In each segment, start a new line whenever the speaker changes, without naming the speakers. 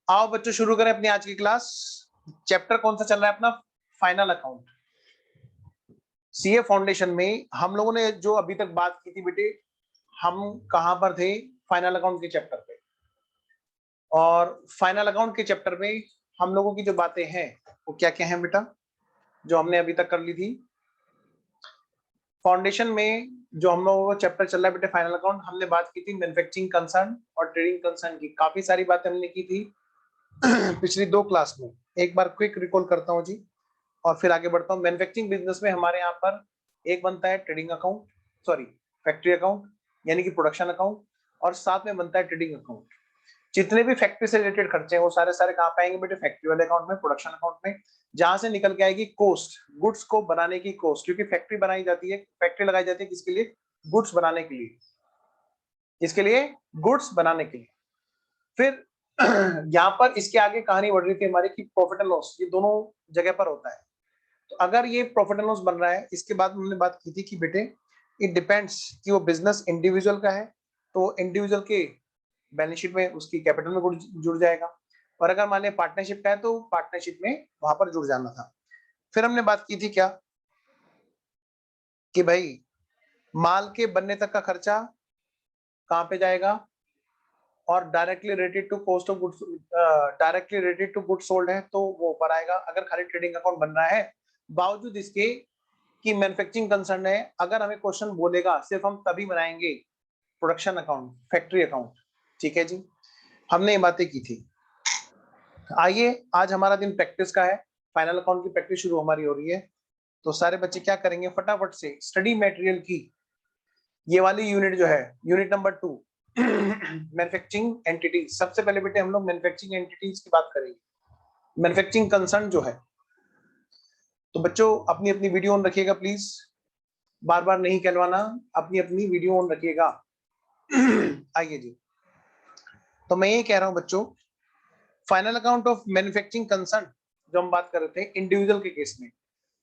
आओ बच्चों शुरू करें अपनी आज की क्लास। चैप्टर कौन सा चल रहा है अपना? Final account. सीए फाउंडेशन में हम लोगों ने जो अभी तक बात की थी बेटे, हम कहां पर थे? फाइनल अकाउंट के चैप्टर पे। और फाइनल अकाउंट के चैप्टर में हम लोगों की जो बातें हैं वो क्या क्या हैं बेटा, जो हमने अभी तक कर ली थी। फाउंडेशन में जो हम लोगों का चैप्टर चल रहा है बेटे फाइनल अकाउंट, हमने बात की थी मैन्युफैक्चरिंग कंसर्न और ट्रेडिंग कंसर्न की। काफी सारी बातें हमने की थी पिछली 2 क्लास में। एक बार क्विक रिकॉल करता हूं जी और फिर आगे बढ़ता हूं। मैन्युफैक्चरिंग बिजनेस में हमारे यहाँ पर एक बनता है trading account, sorry factory account यानी कि प्रोडक्शन अकाउंट, और साथ में बनता है ट्रेडिंग अकाउंट। जितने भी फैक्ट्री से रिलेटेड खर्चे हैं वो सारे सारे कहाँ पे आएंगे बेटे? फैक्ट्री वाले अकाउंट में, प्रोडक्शन अकाउंट में, जहां से निकल के आएगी कॉस्ट, गुड्स को बनाने की कॉस्ट। क्योंकि फैक्ट्री बनाई जाती है, फैक्ट्री लगाई जाती है किसके लिए? गुड्स बनाने के लिए। इसके लिए गुड्स बनाने के लिए। फिर यहाँ पर इसके आगे कहानी बढ़ रही थी हमारी कि प्रॉफिट एंड लॉस, ये दोनों जगह पर होता है। तो अगर ये प्रॉफिट एंड लॉस बन रहा है, इसके बाद हमने बात की थी कि बेटे इट डिपेंड्स कि वो बिजनेस इंडिविजुअल का है तो इंडिविजुअल के बैलेंस शीट में उसकी कैपिटल में जुड़ जाएगा, और अगर मान लिया पार्टनरशिप का है तो पार्टनरशिप में वहां पर जुड़ जाना था। फिर हमने बात की थी क्या कि भाई माल के बनने तक का खर्चा कहाँ पे जाएगा, और directly related to cost of goods, directly related to goods sold है तो वो ऊपर आएगा। अगर खाली ट्रेडिंग अकाउंट बन रहा है बावजूद इसके कि मैन्युफैक्चरिंग कंसर्न है, अगर हमें क्वेश्चन बोलेगा सिर्फ हम तभी बनाएंगे प्रोडक्शन अकाउंट, फैक्ट्री अकाउंट। ठीक है जी, हमने ये बातें की थी। आइए आज हमारा दिन प्रैक्टिस का है, फाइनल अकाउंट की प्रैक्टिस शुरू हमारी हो रही है। तो सारे बच्चे क्या करेंगे, फटाफट से स्टडी मटेरियल की ये वाली यूनिट जो है, यूनिट नंबर 2 मैन्युफैक्चरिंग एंटिटी। सबसे पहले बेटे हम लोग मैन्युफैक्चरिंग एंटिटीज की बात करेंगे, मैन्युफैक्चरिंग कंसर्न जो है। तो बच्चों अपनी अपनी वीडियो ऑन रखिएगा प्लीज, बार बार नहीं कहलवाना, अपनी अपनी वीडियो ऑन रखिएगा। आइए जी, तो मैं ये कह रहा हूं बच्चों, final account of manufacturing concern जो हम बात कर रहे थे इंडिविजुअल के केस में,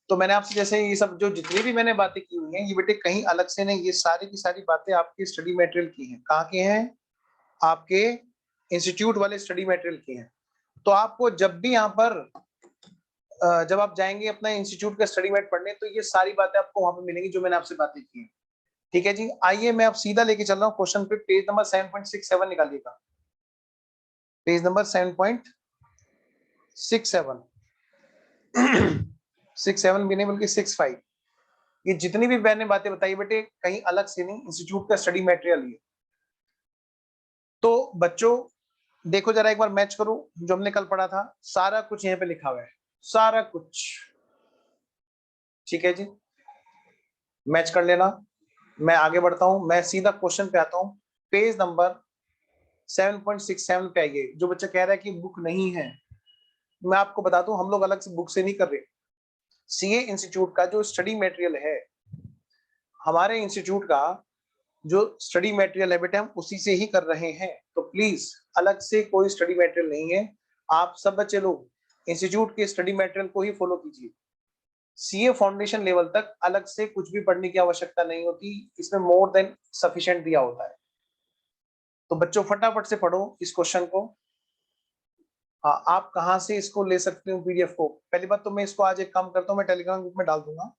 तो मैंने आपसे जैसे ये सब जो जितनी भी मैंने बातें की हुई हैं ये बेटे कहीं अलग से नहीं, ये सारी की सारी बातें आपकी स्टडी मटेरियल की हैं। कहाँ की हैं? आपके इंस्टीट्यूट वाले स्टडी मटेरियल की हैं। तो आपको जब भी यहाँ पर जब आप जाएंगे अपना इंस्टीट्यूट का स्टडी मेट पढ़ने, तो ये सारी बातें आपको वहां पे मिलेंगी जो मैंने आपसे बातें की हैं। ठीक है जी, आइए मैं अब सीधा लेके चल रहा हूँ क्वेश्चन पे। पेज नंबर 7.67 निकालिएगा, पेज नंबर 7.67 67 भी नहीं बल्कि 65। ये जितनी भी मैंने बातें बताई बेटे कहीं अलग से नहीं, इंस्टीट्यूट का स्टडी मटेरियल ये। तो बच्चों देखो जरा एक बार मैच करो जो हमने कल पढ़ा था, सारा कुछ यहाँ पे लिखा हुआ है, सारा कुछ। ठीक है जी, मैच कर लेना। मैं आगे बढ़ता हूं, मैं सीधा क्वेश्चन पे आता हूं। पेज नंबर 7.67 पे आइए। जो बच्चा कह रहा है कि बुक नहीं है, मैं आपको बता दूं हम लोग अलग से बुक से नहीं कर रहे। सीए इंस्टीट्यूट का जो स्टडी मटेरियल है, हमारे इंस्टीट्यूट का जो स्टडी मटेरियल है बेटे हम उसी से ही कर रहे हैं। तो प्लीज अलग से कोई स्टडी मटेरियल नहीं है, आप सब बच्चे लोग इंस्टीट्यूट के स्टडी मटेरियल को ही फॉलो कीजिए। सीए फाउंडेशन लेवल तक अलग से कुछ भी पढ़ने की आवश्यकता नहीं होती, इसमें मोर देन सफिशिएंट दिया होता है। तो बच्चों फटाफट से पढ़ो इस क्वेश्चन को। हाँ, आप कहाँ से इसको ले सकते हो पीडीएफ को? पहली बात तो मैं इसको आज एक काम करता हूँ, मैं टेलीग्राम ग्रुप में डाल दूंगा।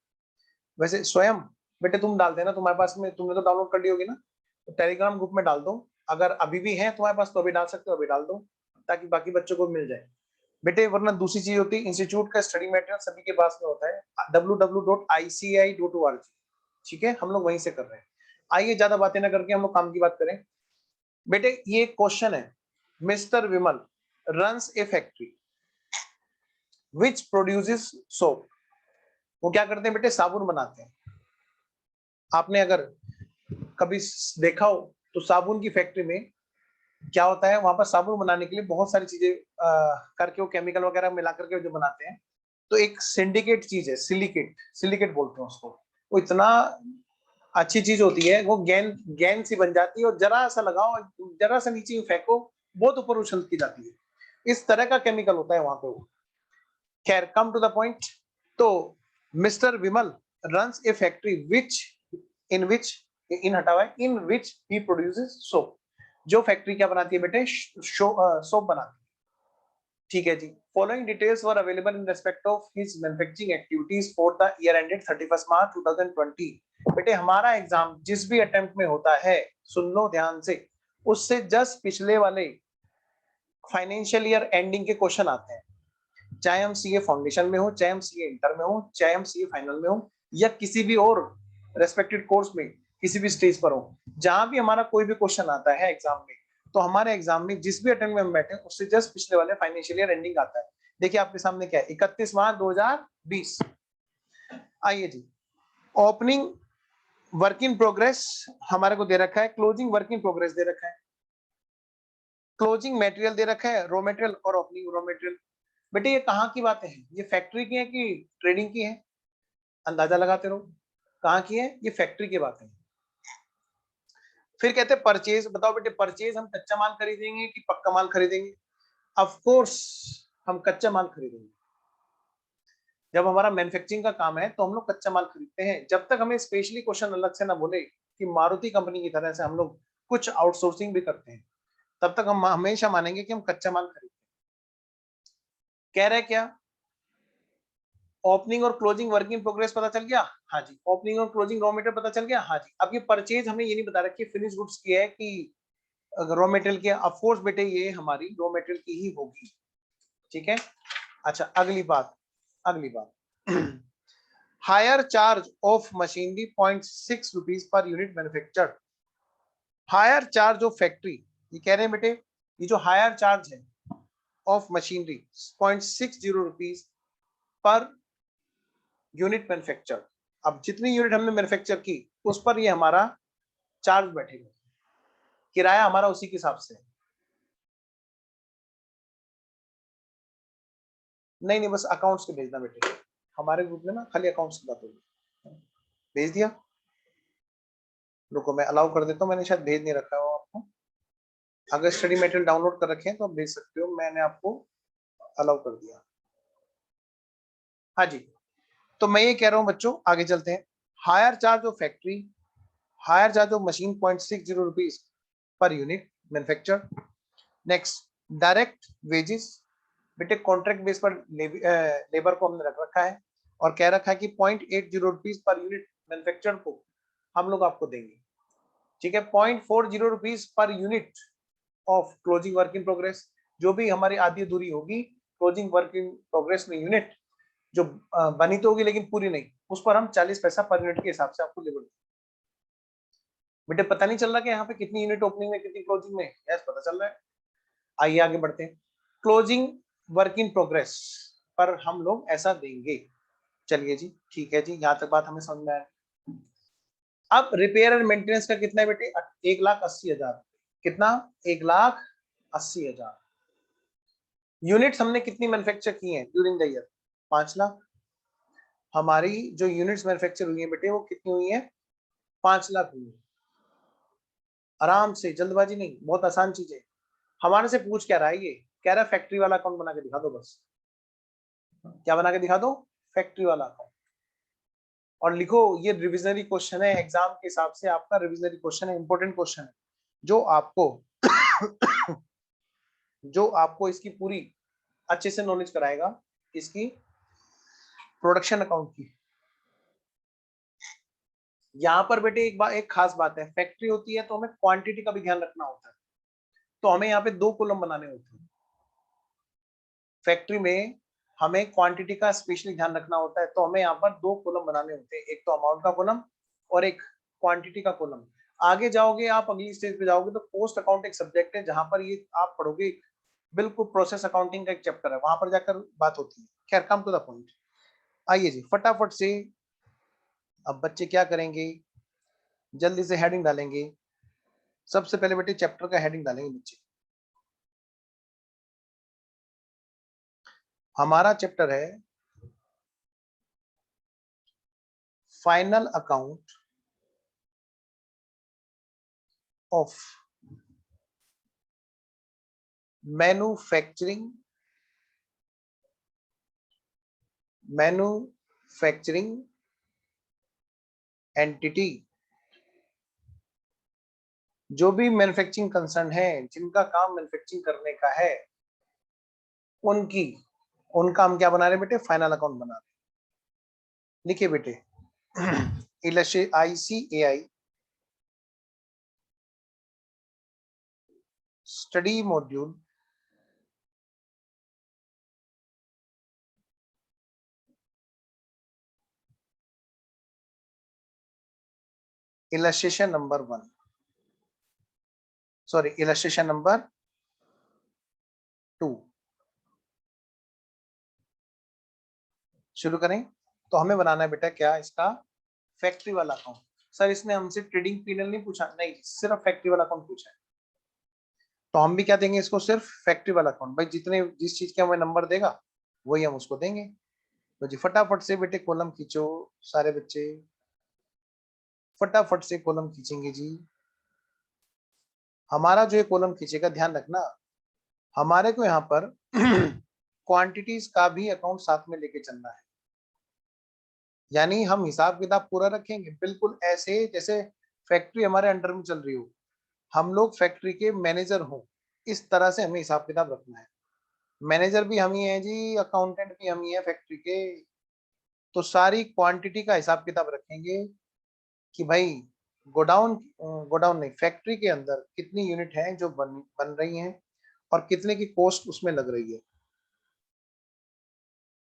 वैसे स्वयं बेटे तुम डाल देना, तुम्हारे पास में तुमने तो डाउनलोड कर ली होगी ना, तो टेलीग्राम ग्रुप में डाल दो। अगर अभी भी है तुम्हारे पास तो अभी डाल सकते हो, अभी डाल दो ताकि बाकी बच्चों को मिल जाए बेटे। वरना दूसरी चीज होती है, इंस्टीट्यूट का स्टडी मटेरियल सभी के पास में होता है www.ici.org। ठीक है, हम लोग वहीं से कर रहे हैं। आइए ज्यादा बातें ना करके हम लोग काम की बात करें। बेटे ये क्वेश्चन है, mister Vimal runs a factory which produces soap. वो क्या करते हैं बेटे? साबुन बनाते हैं। आपने अगर कभी देखा हो तो साबुन की फैक्ट्री में क्या होता है, वहां पर साबुन बनाने के लिए बहुत सारी चीजें करके वो केमिकल वगैरह मिला करके जो बनाते हैं। तो एक सिंडिकेट चीज है, सिलिकेट, सिलिकेट बोलते हैं उसको। वो इतना अच्छी चीज होती है, वो गेंद गेंद सी बन जाती है और जरा सा लगाओ, जरा सा नीचे फेंको, बहुत ऊपर उछल की जाती है। इस तरह का केमिकल होता है वहां पे वो। खैर कम टू द पॉइंट। तो mister Vimal runs a factory which in Etawah है, in which he produces soap. जो फैक्ट्री क्या बनाती है बेटे? सोप बनाती है। ठीक है जी। Following details were available in respect of his manufacturing activities for the year ended 31 March 2020। बेटे हमारा एग्जाम जिस भी अटेम्प्ट में होता है, सुन लो ध्यान से, उससे जस्ट पिछले वाले फाइनेंशियल ईयर एंडिंग के क्वेश्चन आते हैं, चाहे हम सीए फाउंडेशन में हो, चाहे हम सीए इंटर में हो, चाहे हम सीए फाइनल में हो, या किसी भी और रेस्पेक्टेड कोर्स में किसी भी स्टेज पर हो, जहां भी हमारा कोई भी क्वेश्चन आता है एग्जाम में, तो हमारे एग्जाम में जिस भी अटेम्प्ट में हम बैठे हैं उससे जस्ट पिछले वाले फाइनेंशियल ईयर एंडिंग आता है। देखिए आपके सामने क्या है, 31 मार्च 2020। आइए जी, ओपनिंग वर्क इन प्रोग्रेस हमारे को दे रखा है, क्लोजिंग वर्क इन प्रोग्रेस दे रखा है, क्लोजिंग मटेरियल दे रखा है, रॉ मटेरियल और ओपनिंग रॉ मटेरियल। बेटे ये कहाँ की बातें हैं, ये फैक्ट्री की है कि ट्रेडिंग की है, अंदाजा लगाते रहो कहाँ की है, ये फैक्ट्री की बातें हैं। फिर कहते हैं परचेज, बताओ बेटे परचेज हम कच्चा माल खरीदेंगे कि पक्का माल खरीदेंगे? ऑफ कोर्स हम कच्चा माल खरीदेंगे। जब हमारा मैन्युफैक्चरिंग का काम है तो हम लोग कच्चा माल खरीदते हैं। जब तक हमें स्पेशली क्वेश्चन अलग से ना बोले कि मारुति कंपनी की तरह से हम लोग कुछ आउटसोर्सिंग भी करते हैं, तब तक हम हमेशा मानेंगे कि हम कच्चा माल खरीदते हैं। कह रहे क्या, ओपनिंग और क्लोजिंग वर्क इन प्रोग्रेस पता चल गया? हाँ जी। ओपनिंग और क्लोजिंग रॉ मटेरियल पता चल गया? हाँ जी। अब ये परचेज हमें ये नहीं बता रखी फिनिश गुड्स की है कि रॉ मटेरियल की है। ऑफ कोर्स बेटे ये हमारी रॉ मटेरियल की ही होगी, ठीक है। अच्छा अगली बात, अगली बात hire charge of machinery 0.6 rupees per unit manufactured. Hire charge of factory, ये कह रहे हैं बेटे ये जो हायर चार्ज है of machinery 0.60 rupees per unit manufacture, अब जितनी यूनिट हमने मैन्युफैक्चर की उस पर ये हमारा चार्ज बैठेगा, किराया हमारा उसी के हिसाब से। नहीं नहीं बस अकाउंट्स के भेजना बेटे, हमारे ग्रुप में ना खाली अकाउंट्स की बात होगी। भेज दिया, रुको मैं अलाउ कर देता हूँ, मैंने शायद भेज नहीं रखा है आपको। अगर स्टडी मटेरियल डाउनलोड कर रखे हैं तो आप भेज सकते हो, मैंने आपको अलाउ कर दिया। हाँ जी, तो मैं ये कह रहा हूँ बच्चों आगे चलते हैं। Hire charge of factory, hire charge of machine 0.60 rupees per unit manufacture. Next direct wages, बेटे कॉन्ट्रैक्ट बेस पर लेबर को हमने रख रखा है और कह रखा है कि 0.80 रुपीज पर यूनिट मैन्युफैक्चर को हम लोग आपको देंगे, ठीक है। 0.40 rupees per unit of closing work in progress, जो भी हमारी आधी अधूरी होगी क्लोजिंग वर्क इन प्रोग्रेस में यूनिट जो बनी तो होगी लेकिन पूरी नहीं, उस पर हम 40 पैसा पर यूनिट के हिसाब से आपको लेबर। बेटे पता नहीं चल रहा कि यहाँ पे कितनी यूनिट ओपनिंग में कितनी क्लोजिंग में, यस पता चल रहा है। आइए आगे बढ़ते हैं, क्लोजिंग वर्क इन प्रोग्रेस पर हम लोग ऐसा देंगे। चलिए जी ठीक है जी, यहाँ तक बात हमें समझ में आया। अब रिपेयर एंड मेंटेनेंस का कितना है बेटे? 1,80,000। कितना? 1,80,000। यूनिट्स हमने कितनी मैन्युफैक्चर की हैं ड्यूरिंग द ईयर? 5 लाख। हमारी जो यूनिट्स मैन्युफैक्चर हुई है बेटे वो कितनी हुई है? 5 लाख हुई है। आराम से, जल्दबाजी नहीं, बहुत आसान चीज है। हमारे से पूछ क्या रहा है, ये कह रहा है फैक्ट्री वाला अकाउंट बना के दिखा दो, बस क्या बना के दिखा दो? फैक्ट्री वाला अकाउंट। और लिखो ये रिविजनरी क्वेश्चन है, एग्जाम के हिसाब से आपका रिविजनरी क्वेश्चन है, इंपॉर्टेंट क्वेश्चन है, जो आपको जो आपको इसकी पूरी अच्छे से नॉलेज कराएगा, इसकी प्रोडक्शन अकाउंट की। यहाँ पर बेटे एक खास बात है, फैक्ट्री होती है तो हमें क्वांटिटी का भी ध्यान रखना होता है, तो हमें यहाँ पे 2 कॉलम बनाने होते हैं। फैक्ट्री में हमें क्वांटिटी का स्पेशली ध्यान रखना होता है, तो हमें यहाँ पर 2 कॉलम बनाने होते हैं, एक तो अमाउंट का कॉलम और एक क्वांटिटी का कॉलम। आगे जाओगे आप, अगली स्टेज पे जाओगे तो पोस्ट अकाउंट एक सब्जेक्ट है जहां पर ये आप पढ़ोगे, बिल्कुल प्रोसेस अकाउंटिंग का एक चैप्टर है, वहां पर जाकर बात होती है। खैर कम टू द पॉइंट, आइए जी फटाफट से। अब बच्चे क्या करेंगे, जल्दी से हेडिंग डालेंगे। सबसे पहले बेटे चैप्टर का हेडिंग डालेंगे बच्चे। हमारा चैप्टर है final account of manufacturing entity. जो भी मैन्युफैक्चरिंग कंसर्न है, जिनका काम मैन्युफैक्चरिंग करने का है, उनकी उनका हम क्या बना रहे बेटे, फाइनल अकाउंट बना रहे। लिखिए बेटे, ICAI study module illustration number 1, sorry illustration number 2 शुरू करें। तो हमें बनाना है बेटा क्या, इसका फैक्ट्री वाला अकाउंट। सर इसने हमसे ट्रेडिंग पीनल नहीं पूछा, नहीं सिर्फ फैक्ट्री वाला अकाउंट पूछा है। तो हम भी क्या देंगे इसको, सिर्फ फैक्ट्री वाला अकाउंट। भाई जितने जिस चीज के हमें नंबर देगा वही हम उसको देंगे। तो जी फटाफट से बेटे कॉलम खींचो, सारे बच्चे फटाफट से कॉलम खींचेंगे जी। हमारा जो ये कॉलम खींचेगा, ध्यान रखना हमारे को यहाँ पर क्वांटिटीज का भी अकाउंट साथ में लेके चलना है। यानी हम हिसाब किताब पूरा रखेंगे बिल्कुल ऐसे जैसे फैक्ट्री हमारे अंडर में चल रही हो, हम लोग फैक्ट्री के मैनेजर हो, इस तरह से हमें हिसाब किताब रखना है। मैनेजर भी हम ही हैं जी, अकाउंटेंट भी हम ही हैं फैक्ट्री के। तो सारी क्वांटिटी का हिसाब किताब रखेंगे कि भाई गोडाउन गोडाउन नहीं, फैक्ट्री के अंदर कितनी यूनिट है जो बन बन रही हैं और कितने की कॉस्ट उसमें लग रही है।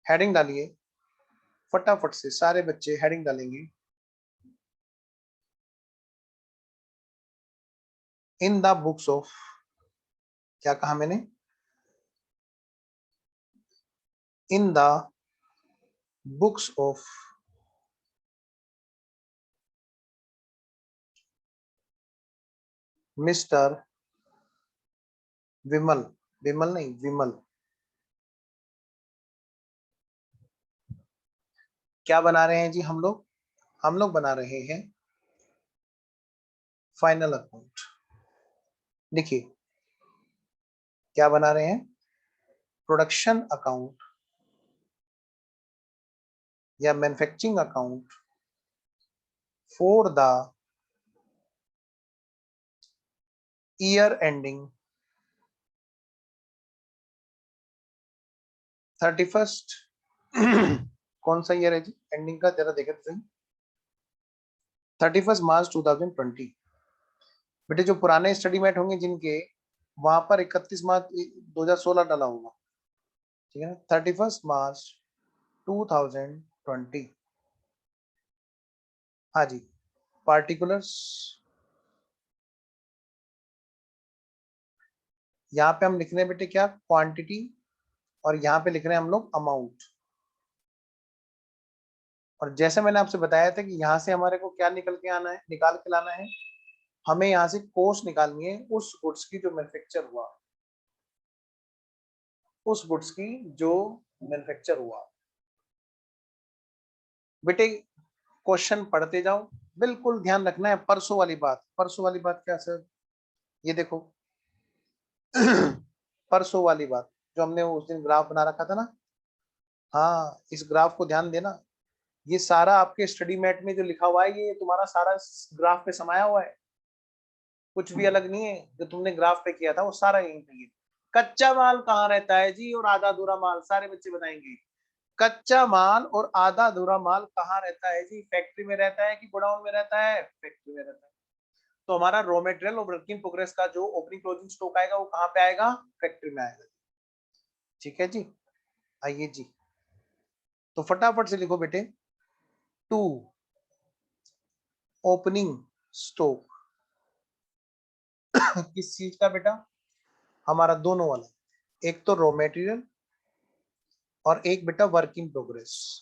हेडिंग डालिए फटाफट से, सारे बच्चे हेडिंग डालेंगे। इन द बुक्स ऑफ, क्या कहा मैंने, in the books of mister Vimal, Vimal नहीं विमल, क्या बना रहे हैं जी हम लोग बना रहे हैं फाइनल अकाउंट। देखिए क्या बना रहे हैं, प्रोडक्शन अकाउंट या manufacturing account for the year ending 31st कौन सा ईयर है जी एंडिंग का, जरा देखे तो सही। 31 मार्च 2020। बेटे जो पुराने स्टडी मेट होंगे जिनके, वहां पर 31 मार्च 2016 डाला होगा, ठीक है ना। 31 मार्च 2020। हाँ जी, पार्टिकुलर्स यहाँ पे हम लिख रहे हैं बेटे क्या, क्वांटिटी, और यहाँ पे लिख रहे हैं हम लोग अमाउंट। और जैसे मैंने आपसे बताया था कि यहाँ से हमारे को क्या निकल के आना है, निकाल के लाना है, हमें यहाँ से कॉस्ट निकालनी है उस गुड्स की जो मैन्युफैक्चर हुआ, उस गुड्स की जो मैन्युफैक्चर हुआ। बेटे क्वेश्चन पढ़ते जाओ, बिल्कुल ध्यान रखना है। परसों वाली बात, परसों वाली बात क्या सर, ये देखो परसों वाली बात जो हमने उस दिन ग्राफ बना रखा था ना, हाँ इस ग्राफ को ध्यान देना। ये सारा आपके स्टडी मैट में जो लिखा हुआ है ये तुम्हारा सारा ग्राफ पे समाया हुआ है, कुछ भी अलग नहीं है। जो तुमने ग्राफ पे किया था वो सारा यहीं पे है। कच्चा माल कहाँ रहता है जी और आधा अधूरा माल, सारे बच्चे बताएंगे। कच्चा माल और आधा अधूरा माल कहाँ रहता है जी, फैक्ट्री में रहता है कि गोडाउन में रहता है, फैक्ट्री में रहता है। तो हमारा रॉ मटेरियल और वर्क इन प्रोग्रेस का जो ओपनिंग क्लोजिंग स्टॉक आएगा वो कहाँ पे आएगा, फैक्ट्री में आएगा। ठीक है जी, आइए जी, तो फटाफट से लिखो बेटे, टू ओपनिंग स्टॉक किस चीज का बेटा, हमारा दोनों वाला, एक तो रॉ मटेरियल और एक बेटा वर्क इन प्रोग्रेस।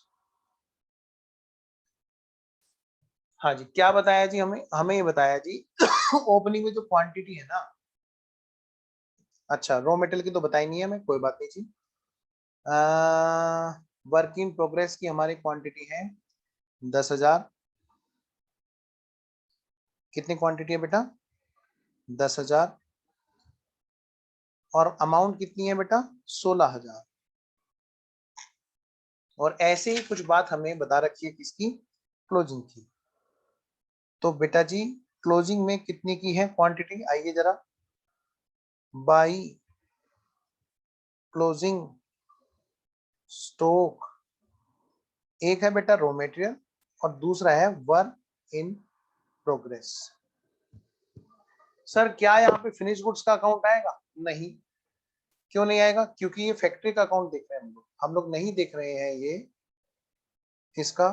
हाँ जी, क्या बताया जी हमें, हमें ये बताया जी ओपनिंग में जो क्वांटिटी है ना, अच्छा रॉ मटेरियल की तो बताई नहीं है हमें, कोई बात नहीं जी। वर्क इन प्रोग्रेस की हमारी क्वांटिटी है 10,000। कितनी क्वांटिटी है बेटा, 10,000। और अमाउंट कितनी है बेटा, 16,000। और ऐसे ही कुछ बात हमें बता रखी है किसकी, क्लोजिंग की। तो बेटा जी क्लोजिंग में कितनी की है क्वांटिटी, आइए जरा, बाई क्लोजिंग स्टॉक, एक है बेटा रॉ मटेरियल और दूसरा है वर्क इन प्रोग्रेस। सर क्या यहाँ पे फिनिश गुड्स का अकाउंट आएगा? नहीं। क्यों नहीं आएगा? क्योंकि ये फैक्ट्री का अकाउंट देख रहे हैं हम लोग नहीं देख रहे हैं ये इसका,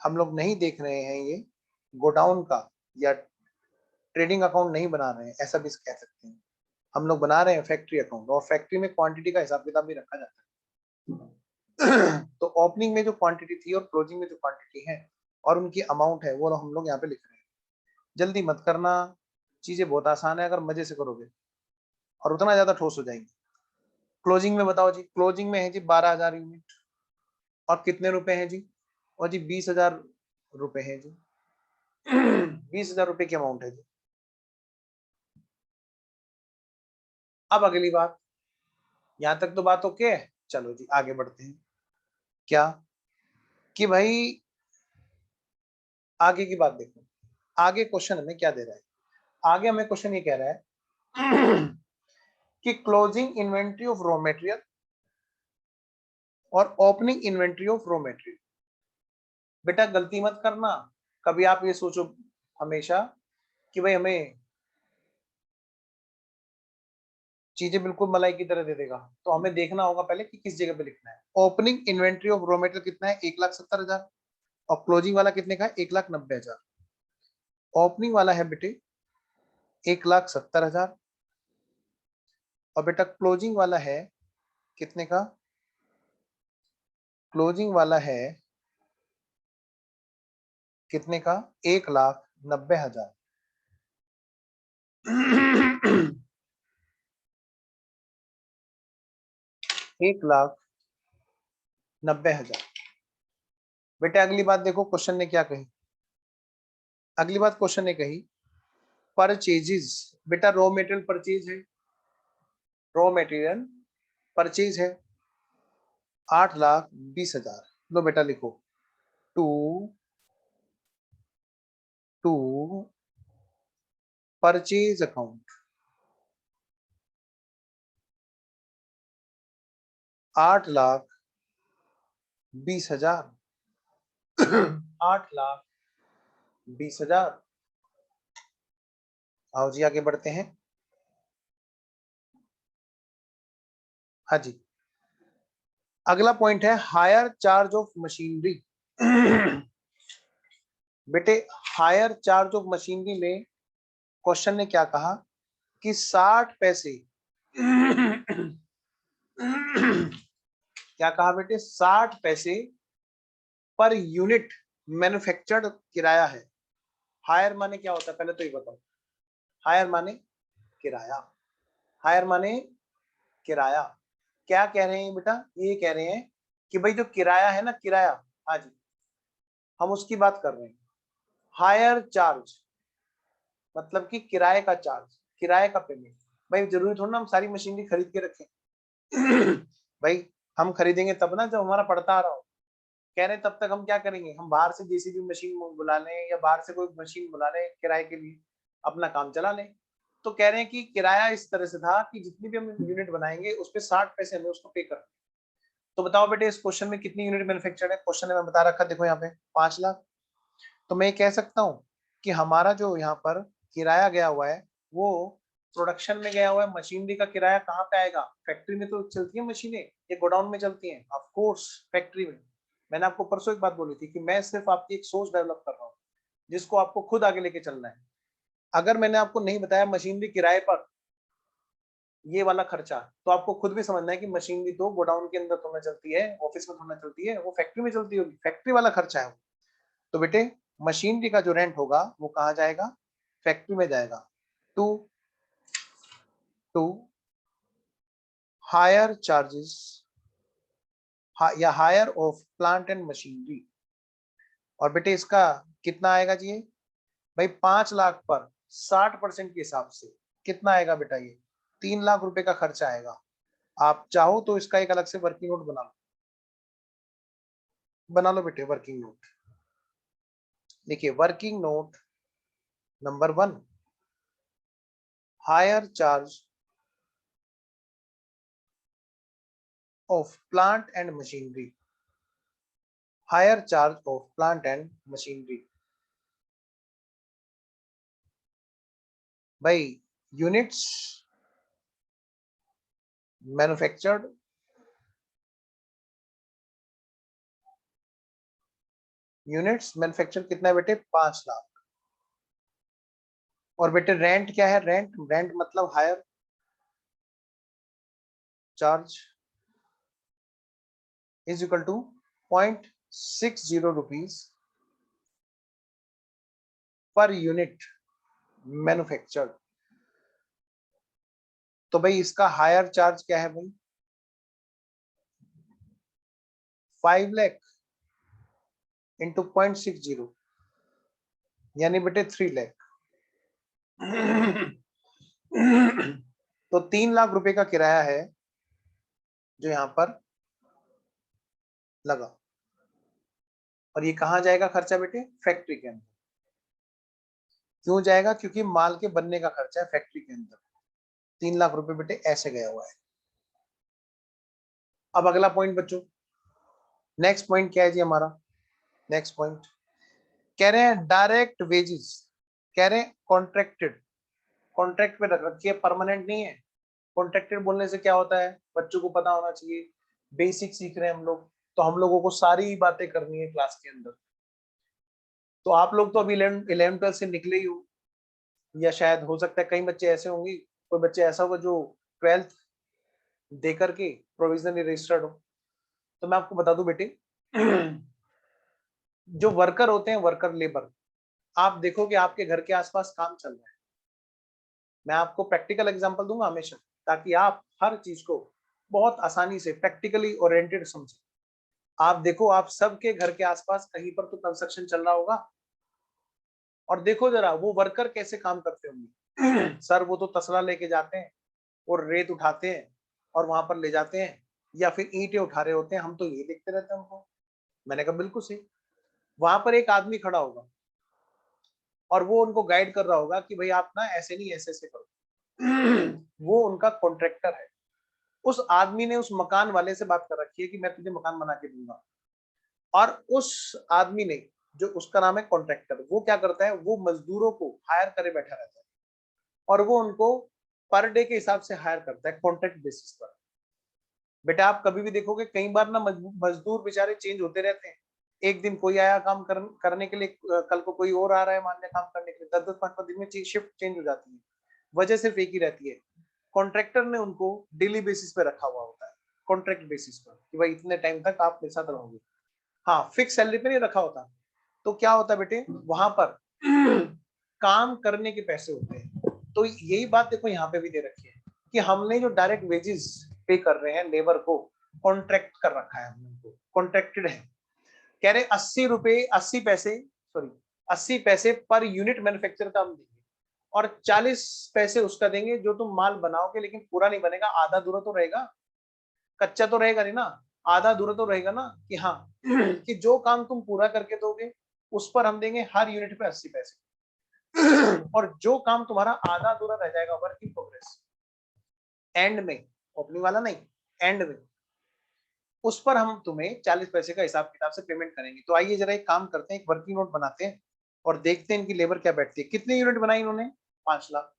हम लोग नहीं देख रहे हैं ये गोडाउन का या ट्रेडिंग अकाउंट नहीं बना रहे हैं, ऐसा भी कह सकते हैं। हम लोग बना रहे हैं फैक्ट्री अकाउंट, और फैक्ट्री में क्वांटिटी का हिसाब किताब भी रखा जाता है। तो ओपनिंग में जो क्वांटिटी थी और क्लोजिंग में जो क्वांटिटी है और उनकी अमाउंट है वो हम लोग यहाँ पे लिख रहे हैं। जल्दी मत करना, चीजें बहुत आसान है अगर मजे से करोगे, और उतना ज्यादा ठोस हो जाएंगे। क्लोजिंग में बताओ जी, क्लोजिंग में है जी 12,000 यूनिट, और कितने रुपए हैं जी? और जी 20,000 रुपए है जी। 20,000 रुपए की अमाउंट है जी। अब अगली बात, यहां तक तो बात ओके है, चलो जी आगे बढ़ते हैं। क्या कि भाई आगे की बात देखो, आगे क्वेश्चन हमें क्या दे रहा है? आगे हमें क्वेश्चन ये कह रहा है कि closing inventory of raw material और opening inventory of raw material. बेटा गलती मत करना, कभी आप ये सोचो हमेशा कि भाई हमें चीजें बिल्कुल मलाई की तरह दे देगा, तो हमें देखना होगा पहले कि किस जगह पे लिखना है। Opening inventory of raw material कितना है? 1,70,000, और क्लोजिंग वाला कितने का है? 1,90,000। ओपनिंग वाला है बेटे 1,70,000, और बेटा क्लोजिंग वाला है कितने का? क्लोजिंग वाला है कितने का? 1,90,000। 1,90,000। बेटे अगली बात देखो क्वेश्चन ने क्या कही। अगली बात क्वेश्चन ने कही परचेजेस। बेटा रॉ मटेरियल परचेज है, रॉ मटेरियल परचेज है 8,20,000। लो बेटा लिखो, टू टू परचेज अकाउंट 8,20,000। 8,20,000। आओ जी आगे बढ़ते हैं। हाँ जी, अगला पॉइंट है हायर चार्ज ऑफ मशीनरी। बेटे हायर चार्ज ऑफ मशीनरी में क्वेश्चन ने क्या कहा कि 60 पैसे क्या कहा बेटे? 60 पैसे पर यूनिट मैन्युफैक्चर्ड किराया है। हायर माने क्या होता है पहले तो ये बताओ। हायर माने किराया, हायर माने किराया। क्या कह रहे हैं बेटा? ये कह रहे हैं कि भाई जो किराया है ना, किराया, हाँ जी, हम उसकी बात कर रहे हैं। हायर चार्ज मतलब कि किराए का चार्ज, किराए का पेमेंट। भाई जरूरी थोड़ा ना हम सारी मशीनरी खरीद के रखें। भाई हम खरीदेंगे तब ना जब हमारा पड़ता आ रहा हो। कह रहे तब तक हम क्या करेंगे? हम बाहर से जेसीबी मशीन बुला लें या बाहर से कोई मशीन बुला लें किराए के लिए, अपना काम चला लें। तो कह रहे हैं कि किराया इस तरह से था कि जितनी भी हम यूनिट बनाएंगे उस पर 60 पैसे हमें उसको पे कर। तो बताओ बेटे इस क्वेश्चन में कितनी यूनिट मैन्युफैक्चर्ड है? क्वेश्चन में बता रखा देखो यहाँ पे 5,00,000। तो मैं कह सकता हूँ कि हमारा जो यहाँ पर किराया गया हुआ है वो प्रोडक्शन में गया हुआ है। मशीनरी का किराया कहाँ पे आएगा? फैक्ट्री में तो चलती है मशीनें, ये गोडाउन में चलती हैं ऑफ कोर्स फैक्ट्री में। मैंने आपको परसों एक बात बोली थी कि मैं सिर्फ आपकी एक सोच डेवलप कर रहा हूँ जिसको आपको खुद आगे लेके चलना है। अगर मैंने आपको नहीं बताया मशीनरी किराए पर ये वाला खर्चा, तो आपको खुद भी समझना है कि मशीनरी तो गोडाउन के अंदर थोड़ा चलती है, ऑफिस में थोड़ा चलती है, वो फैक्ट्री में चलती होगी, फैक्ट्री वाला खर्चा है। तो बेटे मशीनरी का जो रेंट होगा वो कहाँ जाएगा? फैक्ट्री में जाएगा। टू टू हायर चार्जेस या hire of plant and machinery. और बेटे इसका कितना आएगा जी? भाई 5,00,000 पर 60% के हिसाब से कितना आएगा बेटा? ये 3,00,000 रुपए का खर्चा आएगा। आप चाहो तो इसका एक अलग से वर्किंग नोट बना लो, बना लो बेटे वर्किंग नोट। देखिए working note number 1, hire charge of plant and machinery. Higher charge of plant and machinery. By units manufactured, units manufacture कितना है बेटे 5 लाख। और बेटे रेंट क्या है, रेंट रेंट मतलब hire charge is equal to 0.60 rupees per unit manufactured. तो भाई इसका हायर चार्ज क्या है भाई 5 लाख इंटू 0.60 यानी बेटे 3 लाख। तो 3 लाख रुपए का किराया है जो यहां पर लगा। और ये कहां जाएगा खर्चा बेटे फैक्ट्री के अंदर। क्यों जाएगा क्योंकि माल के बनने का खर्चा है फैक्ट्री के अंदर। 3 लाख रुपए बेटे ऐसे गया हुआ है। अब अगला पॉइंट बच्चों, नेक्स्ट पॉइंट क्या है जी हमारा, नेक्स्ट पॉइंट कह रहे हैं डायरेक्ट वेजेस, कह रहे हैं कॉन्ट्रैक्टेड, कॉन्ट्रैक्ट पे रख रखिए परमानेंट नहीं है। कॉन्ट्रैक्टेड बोलने से क्या होता है बच्चों को पता होना चाहिए, बेसिक सीख रहे हैं हम लोग तो हम लोगों को सारी बातें करनी है क्लास के अंदर। तो आप लोग तो अभी 11 12 से निकले ही हो, या शायद हो सकता है कई बच्चे ऐसे होंगे, कोई बच्चे ऐसा होगा जो 12th दे करके प्रोविजनली रजिस्टर्ड हो। तो मैं आपको बता दूं बेटे जो वर्कर होते हैं वर्कर लेबर, आप देखो कि आपके घर के आसपास काम चल रहा है। मैं आपको प्रैक्टिकल एग्जांपल दूंगा हमेशा ताकि आप हर चीज को बहुत आसानी से प्रैक्टिकली ओरिएंटेड समझें। आप देखो आप सबके घर के आसपास कहीं पर तो कंस्ट्रक्शन चल रहा होगा और देखो जरा वो वर्कर कैसे काम करते होंगे। सर वो तो तसला लेके जाते हैं और रेत उठाते हैं और वहां पर ले जाते हैं, या फिर ईंटें उठा रहे होते हैं, हम तो ये देखते रहते हैं उनको। मैंने कहा बिल्कुल सही। वहां पर एक आदमी खड़ा होगा और वो उनको गाइड कर रहा होगा कि भाई आप ना ऐसे नहीं ऐसे ऐसे करो। वो उनका कॉन्ट्रैक्टर है। उस आदमी ने उस मकान वाले से बात कर रखी है कि मैं तुझे मकान बना के दूंगा, और उस आदमी ने जो उसका नाम है कॉन्ट्रैक्टर, वो क्या करता है वो मजदूरों को हायर करे बैठा रहता है और वो उनको पर डे के हिसाब से हायर करता है कॉन्ट्रैक्ट बेसिस पर। बेटा आप कभी भी देखोगे कई बार ना मजदूर बेचारे चेंज होते रहते हैं। एक दिन कोई आया काम करने के लिए, कल को कोई और आ रहा है मान लिया काम करने के लिए, 10 10 5 5 दिन में शिफ्ट चेंज हो जाती है। वजह सिर्फ एक ही रहती है, कॉन्ट्रैक्टर ने उनको डेली बेसिस पे रखा हुआ होता है, कॉन्ट्रैक्ट बेसिस पर कि भाई इतने टाइम तक आप मेरे साथ रहोगे। हाँ फिक्स सैलरी पे नहीं रखा होता। तो क्या होता है बेटे वहां पर काम करने के पैसे होते हैं। तो यही बात देखो यहाँ पे भी दे रखी है कि हमने जो डायरेक्ट वेजेस पे कर रहे हैं लेबर को, कॉन्ट्रैक्ट कर रखा है हमने उनको, कॉन्ट्रैक्टेड है। कह रहे 80 रुपए 80 पैसे, सॉरी 80 पैसे पर यूनिट मैन्युफैक्चर का हम देंगे और 40 पैसे उसका देंगे जो तुम माल बनाओगे लेकिन पूरा नहीं बनेगा, आधा अधूरा तो रहेगा, कच्चा तो रहेगा नहीं ना, आधा अधूरा तो रहेगा ना कि हाँ कि जो काम तुम पूरा करके दोगे उस पर हम देंगे हर यूनिट पे 80 पैसे। और जो काम तुम्हारा आधा अधूरा रह जाएगा वर्क इन प्रोग्रेस एंड में, ओपनिंग वाला नहीं, एंड में, उस पर हम तुम्हें 40 पैसे का हिसाब किताब से पेमेंट करेंगे। तो आइए जरा एक काम करते हैं, एक वर्किंग नोट बनाते हैं और देखते हैं इनकी लेबर क्या बैठती है। कितनी यूनिट बनाई इन्होंने 5 लाख,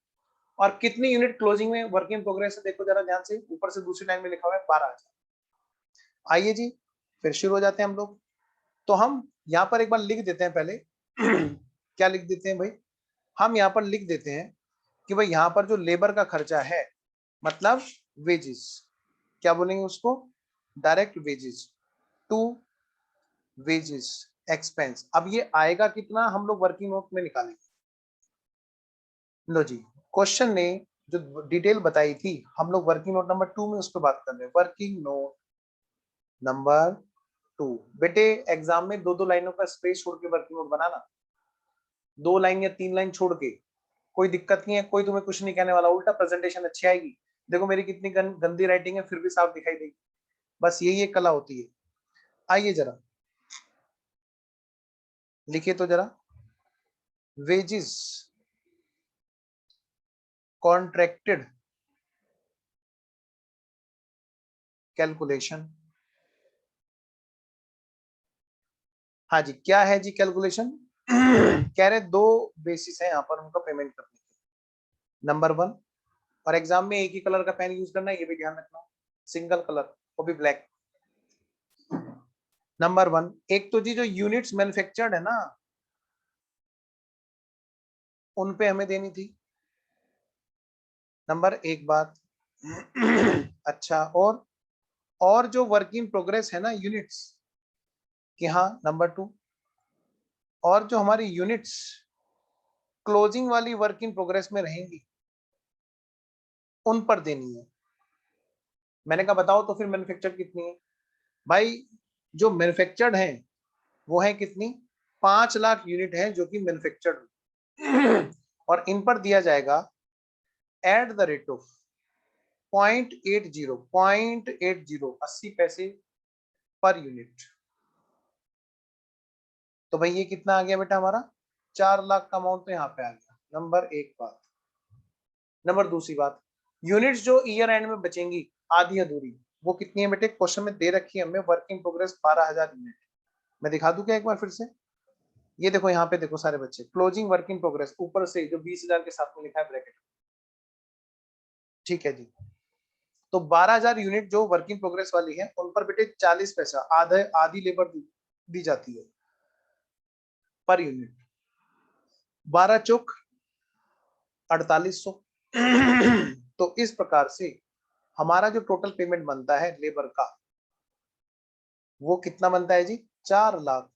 और कितनी यूनिट क्लोजिंग में वर्क इन प्रोग्रेस है देखो जरा ध्यान से, ऊपर से दूसरी लाइन में लिखा हुआ है 12,000। आइए जी फिर शुरू हो जाते हैं हम लोग। तो हम यहाँ पर एक बार लिख देते हैं पहले क्या लिख देते हैं भाई, हम यहाँ पर लिख देते हैं कि भाई यहाँ पर जो लेबर का खर्चा है मतलब वेजेस, क्या बोलेंगे उसको direct wages to wages expense. अब ये आएगा कितना हम लोग वर्किंग नोट में निकालेंगे। लो जी क्वेश्चन ने जो डिटेल बताई थी हम लोग वर्किंग नोट नंबर 2 में उस पर बात कर रहे हैं। वर्किंग नोट नंबर 2 बेटे एग्जाम में दो दो लाइनों का स्पेस छोड़ के वर्किंग नोट बनाना, 2 लाइन या 3 लाइन छोड़ के, कोई दिक्कत नहीं है, कोई तुम्हें कुछ नहीं कहने वाला, उल्टा प्रेजेंटेशन अच्छी आएगी। देखो मेरी कितनी गंदी राइटिंग है फिर भी साफ दिखाई देगी, बस यही एक कला होती है। आइए जरा लिखिए तो जरा, वेजेस कॉन्ट्रैक्टेड कैलकुलेशन। हाँ जी, क्या है जी कैलकुलेशन? कह रहे दो बेसिस है यहाँ पर उनका पेमेंट करने के। नंबर वन, और एग्जाम में एक ही कलर का पेन यूज करना है, ये भी ध्यान रखना, सिंगल कलर, वो भी ब्लैक। नंबर वन, एक तो जी जो यूनिट्स मैन्युफैक्चर्ड है ना, उन पे हमें देनी थी, नंबर एक बात। अच्छा, और जो वर्क इन प्रोग्रेस है ना यूनिट्स कि हाँ, नंबर टू, और जो हमारी यूनिट्स क्लोजिंग वाली वर्क इन प्रोग्रेस में रहेंगी उन पर देनी है। मैंने कहा बताओ तो फिर मैन्युफैक्चर्ड कितनी है भाई? जो मैन्युफैक्चर्ड है वो है कितनी? 5 लाख यूनिट है जो कि मैन्युफैक्चर्ड, और इन पर दिया जाएगा एट द रेट ऑफ 0.80 80 पैसे पर यूनिट। तो भाई ये कितना आ गया बेटा हमारा? 4 लाख का अमाउंट तो यहाँ पे आ गया। नंबर एक बात। नंबर दूसरी बात, यूनिट्स जो ईयर एंड में बचेंगी आधी अधूरी, वो कितनी है बेटे? क्वेश्चन में दे रखी है हमें वर्क इन प्रोग्रेस 12,000 यूनिट। मैं दिखा दूं क्या एक बार फिर से? ये देखो यहाँ पे देखो सारे बच्चे, क्लोजिंग वर्क इन प्रोग्रेस ऊपर से जो 20,000 के साथ में लिखा है ब्रैकेट, ठीक है जी। तो 12,000 यूनिट जो वर्क इन प्रोग्रेस वाली है उन पर बेटे 40 पैसा आधी लेबर दी जाती है पर यूनिट। 12 चौक 4800। तो इस प्रकार से हमारा जो टोटल पेमेंट बनता है लेबर का, वो कितना बनता है जी? 4 लाख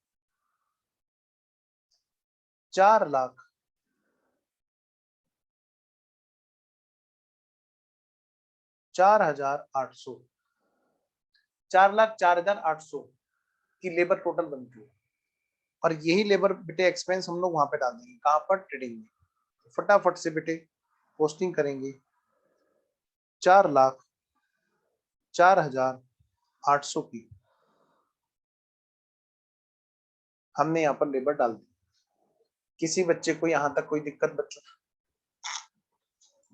4,04,800, 4,04,800 की लेबर टोटल बनती है। और यही लेबर बेटे एक्सपेंस हम लोग वहां पे डाल देंगे, कहां पर? ट्रेडिंग में। फटाफट से बेटे पोस्टिंग करेंगे, 4,04,800 की हमने यहाँ पर लेबर डाल दी। किसी बच्चे को यहाँ तक कोई दिक्कत बच्चों?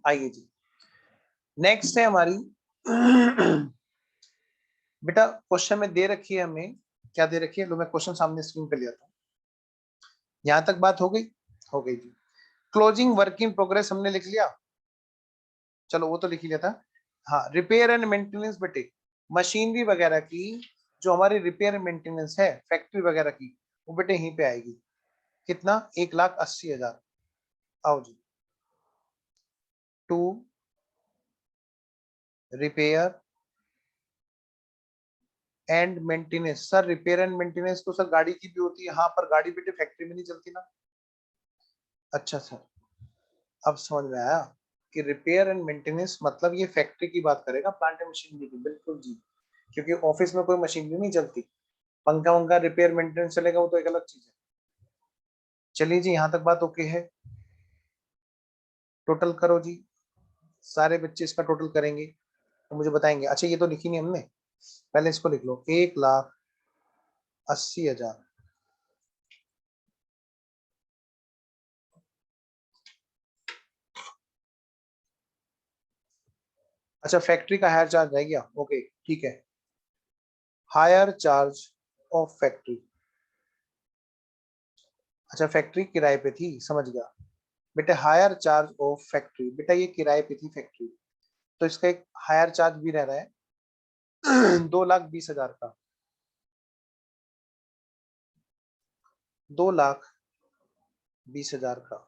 आइए जी, नेक्स्ट है हमारी। बेटा क्वेश्चन में दे रखी है हमें, क्या दे रखी है? लो मैं क्वेश्चन सामने स्क्रीन पे ले आता हूँ। यहाँ तक बात हो गई? हो गई जी। क्लोजिंग वर्क इन प्रोग्रेस हमने लिख लिया, चलो वो तो लिख ही लिया था। हाँ, रिपेयर एंड मेंटेनेंस बेटे, मशीनरी वगैरह की जो हमारी रिपेयर मेंटेनेंस है फैक्ट्री वगैरह की, वो बेटे यहीं पे आएगी। कितना? 1,80,000। आओ जी। To repair and maintenance. Sir repair and maintenance तो सर गाड़ी की भी होती है, हाँ, पर गाड़ी बेटे फैक्ट्री में नहीं चलती ना। अच्छा सर, अब समझ में आया कि रिपेयर एंड मेंटेनेंस मतलब ये फैक्ट्री की बात करेगा, प्लांट एंड मशीनरी की। बिल्कुल जी, क्योंकि ऑफिस में कोई मशीनरी नहीं चलती, पंखा वंखा रिपेयर मेंटेनेंस चलेगा वो तो एक अलग चीज है। चलिए जी, यहाँ तक बात ओके है। टोटल करो जी, सारे बच्चे इसका टोटल करेंगे तो मुझे बताएंगे। अच्छा ये तो लिखी नहीं हमने, पहले इसको लिख लो, 1,80,000। अच्छा, फैक्ट्री का हायर चार्ज रह गया, ओके ठीक है। Hire charge of factory. अच्छा फैक्ट्री किराए पे थी, समझ गया बेटे। हायर चार्ज ऑफ फैक्ट्री, बेटा ये किराए पे थी फैक्ट्री, तो इसका एक हायर चार्ज भी रह रहा है 2,20,000 का। 2,20,000 का,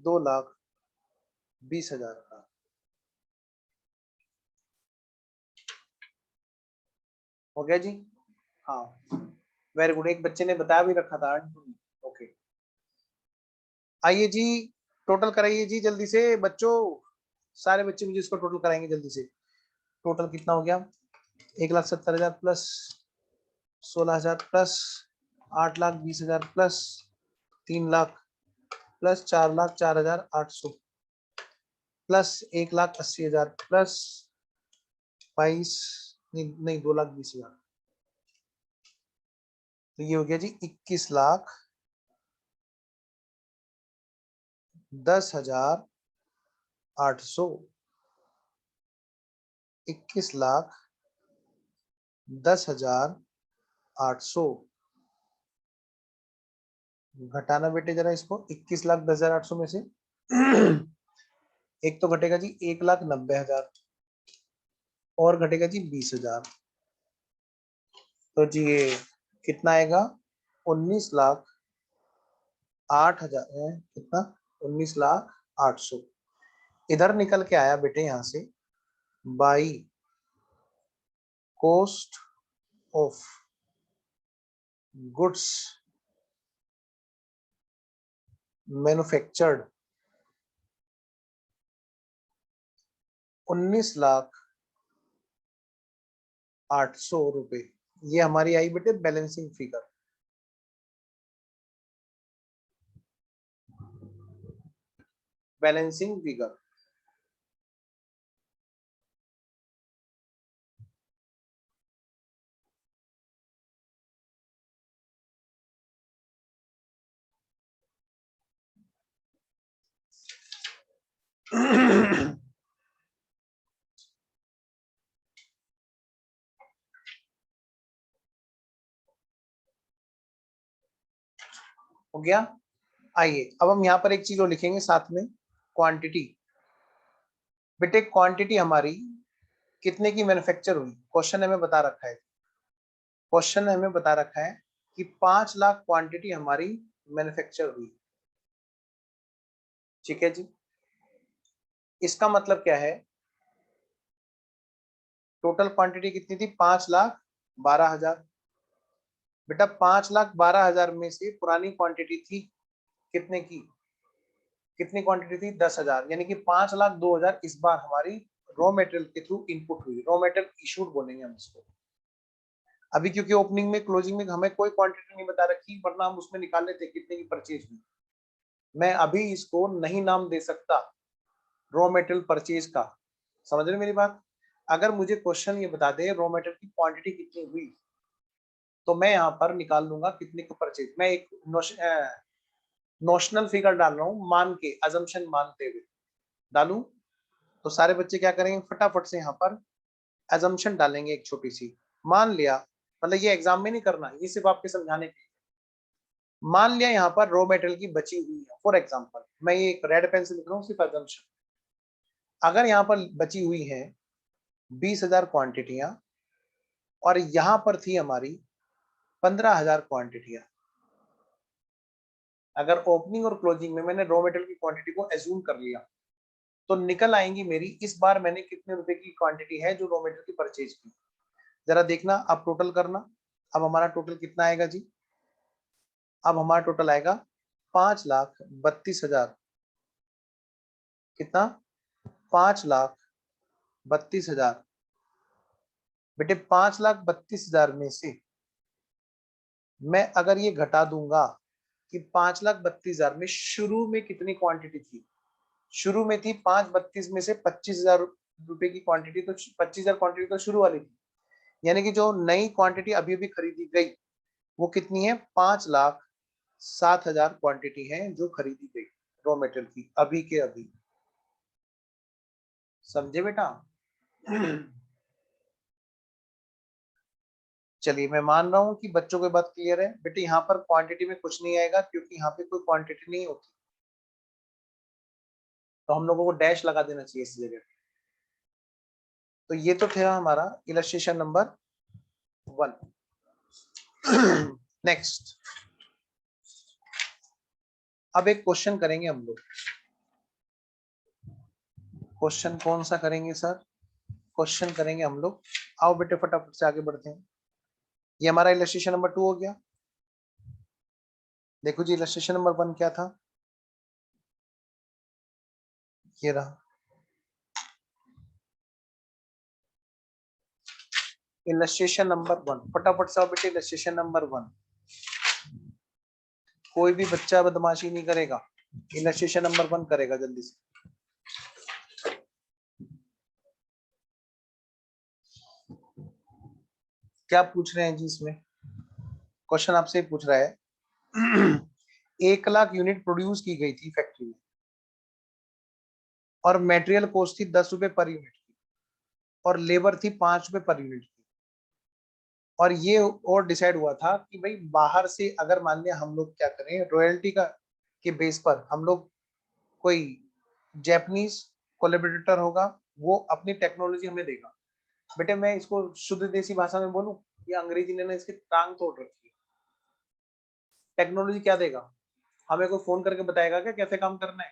2,20,000 का। हो गया जी? हाँ, वेरी गुड, एक बच्चे ने बताया भी रखा था। ओके, आइए जी, टोटल कराइए जी जल्दी से बच्चों, सारे बच्चे मुझे इसको टोटल कराएंगे जल्दी से। टोटल कितना हो गया? 1,70,000 plus 16,000 plus 8,20,000 plus 3 lakh plus 4,04,800 plus 1,80,000 plus 22, नहीं नहीं, 2,20,000। तो ये हो गया जी 21,10,800। 800, 21,10,800 घटाना बेटे जरा इसको 21,10,800 में से एक तो घटेगा जी 1,90,000 और घटेगा जी 20,000, तो जी ये कितना आएगा 19,08,000 है कितना 19,08,000 इधर निकल के आया बेटे यहां से by cost of goods manufactured 19,08,000 रुपए। ये हमारी आई बेटे बैलेंसिंग फिगर। बैलेंसिंग फिगर हो गया। आइए अब हम यहाँ पर एक चीज और लिखेंगे साथ में, क्वांटिटी। बेटे क्वांटिटी हमारी कितने की मैन्युफैक्चर हुई, क्वेश्चन हमें बता रखा है, क्वेश्चन ने हमें बता रखा है कि 5 लाख क्वांटिटी हमारी मैन्युफैक्चर हुई। ठीक है जी, इसका मतलब क्या है, टोटल क्वांटिटी कितनी थी 5,12,000। बेटा 5,12,000 में से पुरानी क्वांटिटी थी कितने की, कितनी क्वांटिटी थी 10,000, यानी कि 5,02,000 इस बार हमारी रॉ मटेरियल के थ्रू इनपुट हुई। रॉ मटेरियल इशूड बोलेंगे हम इसको। अभी क्योंकि ओपनिंग में क्लोजिंग में हमें कोई क्वांटिटी नहीं बता रखी, वरना हम उसमें निकाल लेते कितने की परचेज हुई। मैं अभी इसको नहीं नाम दे सकता रॉ मटेरियल परचेज का, समझ रहे मेरी बात। अगर मुझे क्वेश्चन ये बता दे रॉ मटेरियल की क्वांटिटी कितनी हुई, तो मैं यहाँ पर निकाल लूंगा कितने का परचेज। मैं एक नोशनल फिगर डाल रहा हूँ, मान के अजम्पशन मानते हुए डालूं, तो सारे बच्चे क्या करेंगे फटाफट से यहाँ पर अजम्पशन डालेंगे एक छोटी सी। मान लिया, मतलब ये एग्जाम में नहीं करना, ये सिर्फ आपके समझाने के लिए। मान लिया यहाँ पर रॉ मटेरियल की बची हुई है, फॉर एग्जांपल मैं ये एक रेड पेन से लिख रहा हूँ सिर्फ अजम्पशन। अगर यहाँ पर बची हुई है 20,000 क्वांटिटियां और यहाँ पर थी हमारी 15,000 क्वांटिटियां, अगर ओपनिंग और क्लोजिंग में मैंने रॉ मटेरियल की क्वांटिटी को एज्यूम कर लिया, तो निकल आएंगी मेरी इस बार मैंने कितने रुपए की क्वांटिटी है जो रॉ मटेरियल की परचेज की। जरा देखना, अब टोटल करना। अब हमारा टोटल कितना आएगा जी, अब हमारा टोटल आएगा 5,32,000। कितना 5,32,000। बेटे 5,32,000 में से मैं अगर ये घटा दूंगा कि 5,32,000 में शुरू में कितनी क्वांटिटी थी, शुरू में थी 5,32 में से 25,000 रुपए की क्वांटिटी, तो 25,000 क्वांटिटी तो शुरू वाली थी, यानी कि जो नई क्वांटिटी अभी अभी खरीदी गई वो कितनी है 5,07,000 क्वांटिटी है जो खरीदी गई रॉ मटेरियल की अभी के अभी। समझे बेटा। चलिए मैं मान रहा हूं कि बच्चों को बात क्लियर है। बेटे यहाँ पर क्वांटिटी में कुछ नहीं आएगा क्योंकि यहाँ पे कोई क्वांटिटी नहीं होती, तो हम लोगों को डैश लगा देना चाहिए इस जगह। तो ये तो था हमारा इलस्ट्रेशन नंबर 1। नेक्स्ट, अब एक क्वेश्चन करेंगे हम लोग। क्वेश्चन कौन सा करेंगे सर, क्वेश्चन करेंगे हम लोग, आओ बेटे फटाफट से आगे बढ़ते हैं। ये हमारा इलस्ट्रेशन नंबर 2 हो गया। देखो जी इलस्ट्रेशन नंबर 1 क्या था, ये रहा इलस्ट्रेशन नंबर 1। फटाफट से आओ बेटे इलस्ट्रेशन नंबर 1। कोई भी बच्चा बदमाशी नहीं करेगा, इलस्ट्रेशन नंबर 1 करेगा जल्दी से। क्या पूछ रहे हैं जी इसमें, क्वेश्चन आपसे पूछ रहा है 1 लाख यूनिट प्रोड्यूस की गई थी फैक्ट्री में और मेटेरियल कॉस्ट थी 10 रुपए पर यूनिट की, और लेबर थी 5 रुपए पर यूनिट की। और ये और डिसाइड हुआ था कि भाई बाहर से अगर मान लिया हम लोग क्या करें, रॉयल्टी का के बेस पर हम लोग कोई जैपनीज कोलैबोरेटर होगा, वो अपनी टेक्नोलॉजी हमें देगा। बेटे मैं इसको शुद्ध देसी भाषा में बोलूं, ये अंग्रेजी ने इसकी टांग तोड़ रखी है। टेक्नोलॉजी क्या देगा? हमें कोई फोन करके बताएगा क्या कैसे काम करना है?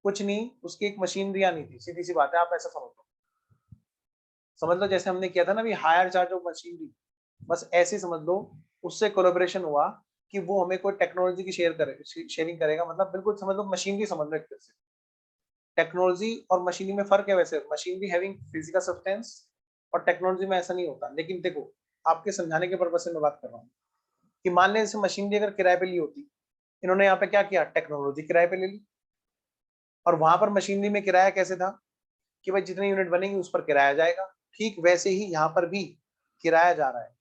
कुछ नहीं, उसकी एक मशीनरी आनी थी, सीधी सी बात है, आप ऐसा समझ लो जैसे हमने किया था ना भी हायर चार्ज ऑफ मशीनरी, बस ऐसे समझ लो। उससे कोलैबोरेशन हुआ कि वो हमें कोई टेक्नोलॉजी की शेयरिंग करेगा, मतलब बिल्कुल समझ लो मशीनरी समझ लो एक तरह से। टेक्नोलॉजी और मशीनरी में फर्क है, वैसे मशीनरी हैविंग फिजिकल सब्सटेंस और टेक्नोलॉजी में ऐसा नहीं होता। लेकिन देखो आपके समझाने के पर्पज से मैं बात कर रहा हूँ कि मान लें जैसे मशीनरी अगर किराए पे ली होती, इन्होंने यहाँ पे क्या किया, टेक्नोलॉजी किराए पे ले ली। और वहां पर मशीनरी में किराया कैसे था कि भाई जितने यूनिट बनेंगे उस पर किराया जाएगा, ठीक वैसे ही यहाँ पर भी किराया जा रहा है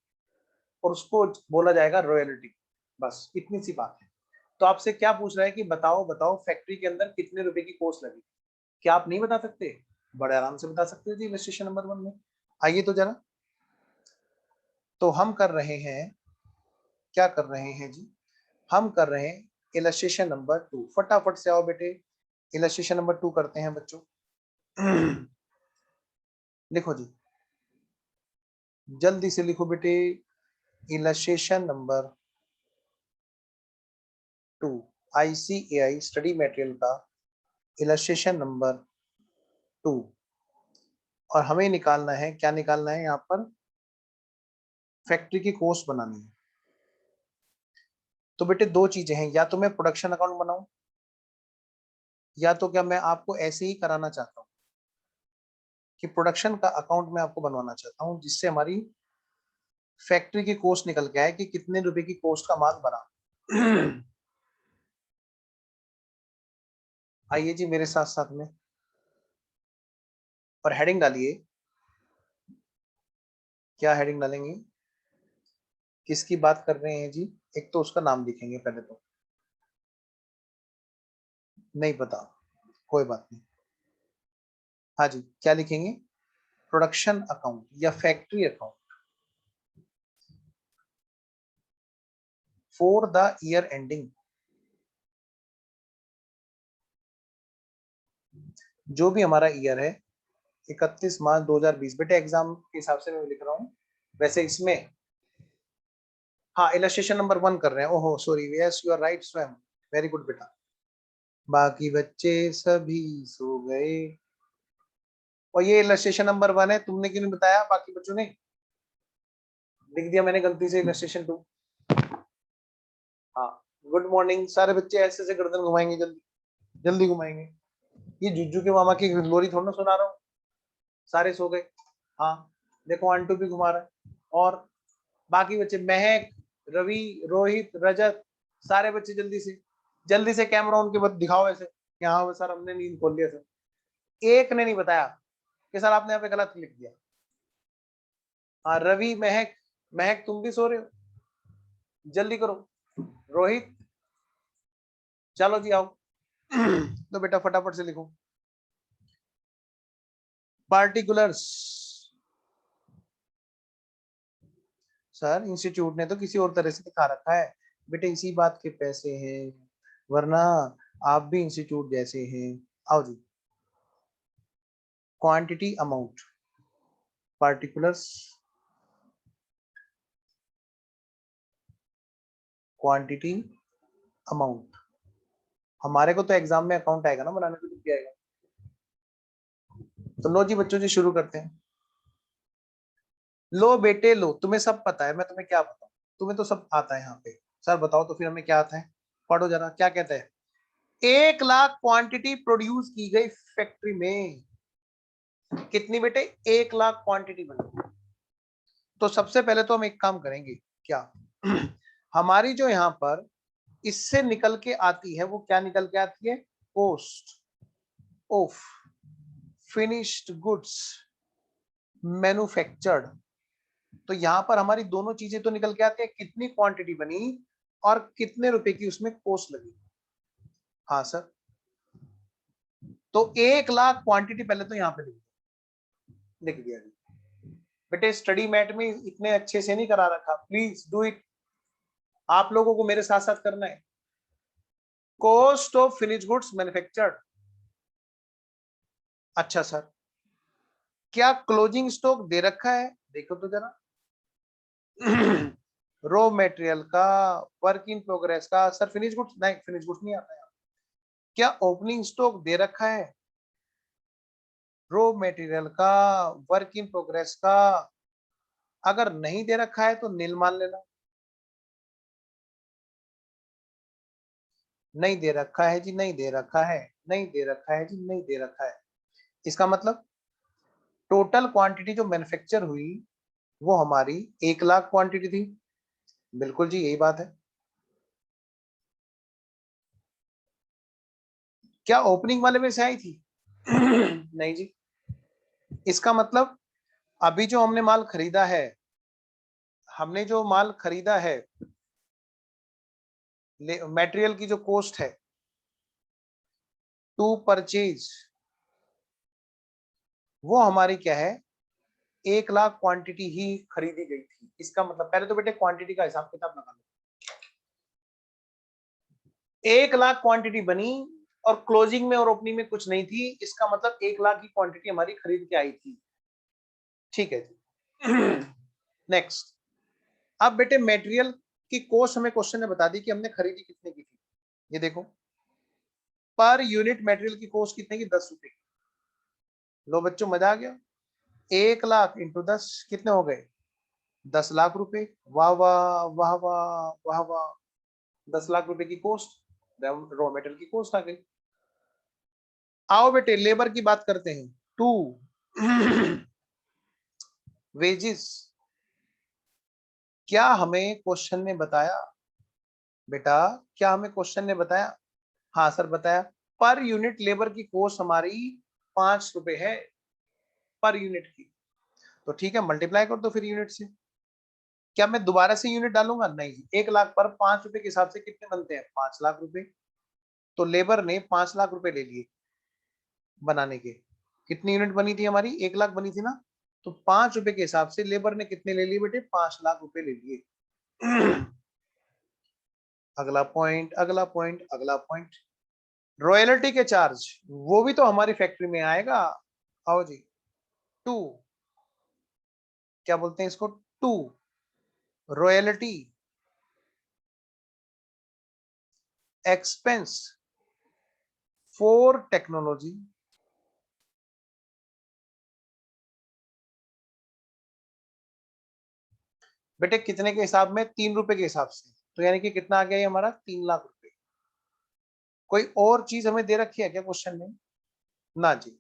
और उसको बोला जाएगा रॉयल्टी। बस इतनी सी बात है। तो आपसे क्या पूछ रहा है कि बताओ बताओ फैक्ट्री के अंदर कितने रुपए की कॉस्ट लगी? क्या आप नहीं बता सकते? बड़े आराम से बता सकते हो जी, इलस्ट्रेशन नंबर 1 में। आइए तो जरा, तो हम कर रहे हैं, क्या कर रहे हैं जी, हम कर रहे हैं इलस्ट्रेशन नंबर 2। फटाफट से आओ बेटे, इलस्ट्रेशन नंबर 2 करते हैं बच्चों। लिखो जी, जल्दी से लिखो बेटे, illustration number 2, ICAI study material का इलस्ट्रेशन नंबर 2। और हमें निकालना है, क्या निकालना है यहाँ पर, फैक्ट्री की कॉस्ट बनानी है। तो बेटे दो चीजें हैं, या तो मैं प्रोडक्शन अकाउंट बनाऊं, या तो क्या मैं आपको ऐसे ही कराना चाहता हूं कि प्रोडक्शन का अकाउंट मैं आपको बनवाना चाहता हूं, जिससे हमारी फैक्ट्री की कॉस्ट निकल के आए कि कितने रुपए की कॉस्ट का माल बना। आइए जी मेरे साथ साथ में, और हेडिंग डालिए। क्या हेडिंग डालेंगे, किसकी बात कर रहे हैं जी? एक तो उसका नाम लिखेंगे पहले, तो नहीं पता, कोई बात नहीं। हाँ जी, क्या लिखेंगे? प्रोडक्शन अकाउंट या factory account for the year ending, जो भी हमारा ईयर है 31 मार्च 2020। बेटे एग्जाम के हिसाब से मैं लिख रहा हूँ, वैसे इसमें हाँ इलस्ट्रेशन नंबर 1 कर रहे हैं। ओहो sorry, yes you are right Swayam, very good बेटा। बाकी बच्चे सभी सो गए। और ये इलस्ट्रेशन नंबर 1 है, तुमने क्यों नहीं बताया? बाकी बच्चों ने लिख दिया मैंने गलती से इलस्ट्रेशन 2। हाँ, गुड मॉर्निंग। सारे बच्चे ऐसे ऐसे गर्दन घुमाएंगे, जल्दी जल्दी घुमाएंगे। ये जुज्जू के मामा की लोरी थोड़ा ना सुना रहा हूँ। सारे सो गए। हाँ देखो आंटू भी घुमा रहा है, और बाकी बच्चे महक, रवि, रोहित, रजत, सारे बच्चे जल्दी से कैमरा उनके बाद दिखाओ ऐसे कि हाँ सर हमने नींद खोल लिया सर। एक ने नहीं बताया कि सर आपने यहाँ पे गलत लिख दिया। हाँ रवि, महक, महक तुम भी सो रहे हो, जल्दी करो। रोहित चलो जी आओ। तो बेटा फटाफट से लिखो पार्टिकुलर्स। सर इंस्टीट्यूट ने तो किसी और तरह से दिखा रखा है बेटे, इसी बात के पैसे हैं, वरना आप भी इंस्टीट्यूट जैसे हैं। आओ जी, quantity amount, particulars, quantity amount. हमारे को तो एग्जाम में अकाउंट आएगा ना बनाने को, क्या आएगा? तो लो जी बच्चों जी शुरू करते हैं। लो बेटे लो, तुम्हें सब पता है, मैं तुम्हें क्या बताऊं, तुम्हें तो सब आता है यहाँ पे। सर बताओ तो फिर हमें क्या आता है, पढ़ो जरा क्या कहते हैं। 1 लाख क्वांटिटी प्रोड्यूस की गई फैक्ट्री में। कितनी बेटे? 1 लाख क्वांटिटी बनी। तो सबसे पहले तो हम एक काम करेंगे, क्या? हमारी जो यहाँ पर इससे निकल के आती है, वो क्या निकल के आती है? Cost of finished goods manufactured. तो यहाँ पर हमारी दोनों चीजें तो निकल के आती है, कितनी क्वांटिटी बनी और कितने रुपए की उसमें कॉस्ट लगी। हाँ सर, तो 1,00,000 क्वांटिटी पहले तो यहाँ पे लिख दिया बेटे। स्टडी मैट में इतने अच्छे से नहीं करा रखा, प्लीज डू इट। आप लोगों को मेरे साथ साथ करना है। Cost of finish goods manufactured. अच्छा सर, क्या क्लोजिंग स्टॉक दे रखा है? देखो तो जरा। रॉ मटेरियल का, वर्क इन प्रोग्रेस का। सर फिनिश गुड्स नहीं, फिनिश गुड्स नहीं आता है। क्या ओपनिंग स्टॉक दे रखा है? रॉ मटेरियल का, वर्क इन प्रोग्रेस का। अगर नहीं दे रखा है तो नील मान लेना। नहीं दे रखा है जी, नहीं दे रखा है, नहीं दे रखा है जी, नहीं दे रखा है। इसका मतलब टोटल क्वांटिटी जो मैन्युफैक्चर हुई वो हमारी 1,00,000 क्वांटिटी थी। बिल्कुल जी, यही बात है। क्या ओपनिंग वाले में से आई थी? नहीं जी। इसका मतलब अभी जो हमने माल खरीदा है, हमने जो माल खरीदा है, मटेरियल की जो कॉस्ट है टू परचेज, वो हमारी क्या है? 1,00,000 क्वांटिटी ही खरीदी गई थी। इसका मतलब पहले तो बेटे क्वांटिटी का हिसाब किताब लगा लो। 1,00,000 क्वांटिटी बनी और क्लोजिंग में और ओपनिंग में कुछ नहीं थी। इसका मतलब 1,00,000 की क्वांटिटी हमारी खरीद के आई थी। ठीक है जी। नेक्स्ट। अब बेटे मटेरियल की कॉस्ट हमें क्वेश्चन ने बता दी कि हमने खरीदी कितने की थी। ये देखो, पर यूनिट मटेरियल की कॉस्ट कितने की? 10 रुपए की। लो बच्चों, मजा आ गया। 1,00,000 इंटू 10 कितने हो गए? 10,00,000 रुपए। वाह वाह वाह वाह वाह वाह। 10,00,000 रुपए की कॉस्ट, रॉ मेटेरियल की कॉस्ट आ गई। आओ बेटे लेबर की बात करते हैं। To wages. क्या हमें क्वेश्चन ने बताया बेटा? क्या हमें क्वेश्चन ने बताया? हाँ सर बताया। पर यूनिट लेबर की कॉस्ट हमारी 5 रुपए है पर यूनिट की। तो ठीक है, मल्टीप्लाई कर दो फिर यूनिट से। क्या मैं दोबारा से यूनिट डालूंगा? नहीं। 1,00,000 पर 5 रुपए के हिसाब से कितने बनते हैं? 5,00,000 रुपए। तो लेबर ने 5,00,000 रुपए ले लिए बनाने के। कितनी यूनिट बनी थी हमारी? 1,00,000 बनी थी ना। तो 5 रुपए के हिसाब से लेबर ने कितने ले लिए बेटे? 5,00,000 रुपए ले लिए। अगला पॉइंट, अगला पॉइंट, अगला पॉइंट। रॉयल्टी के चार्ज, वो भी तो हमारी फैक्ट्री में आएगा। आओ जी। टू, क्या बोलते हैं इसको? To royalty expense for technology. बेटे कितने के हिसाब में? 3 रुपए के हिसाब से। तो यानी कि कितना आ गया ये हमारा? 3,00,000 रुपए। कोई और चीज हमें दे रखी है क्या क्वेश्चन में? ना जी।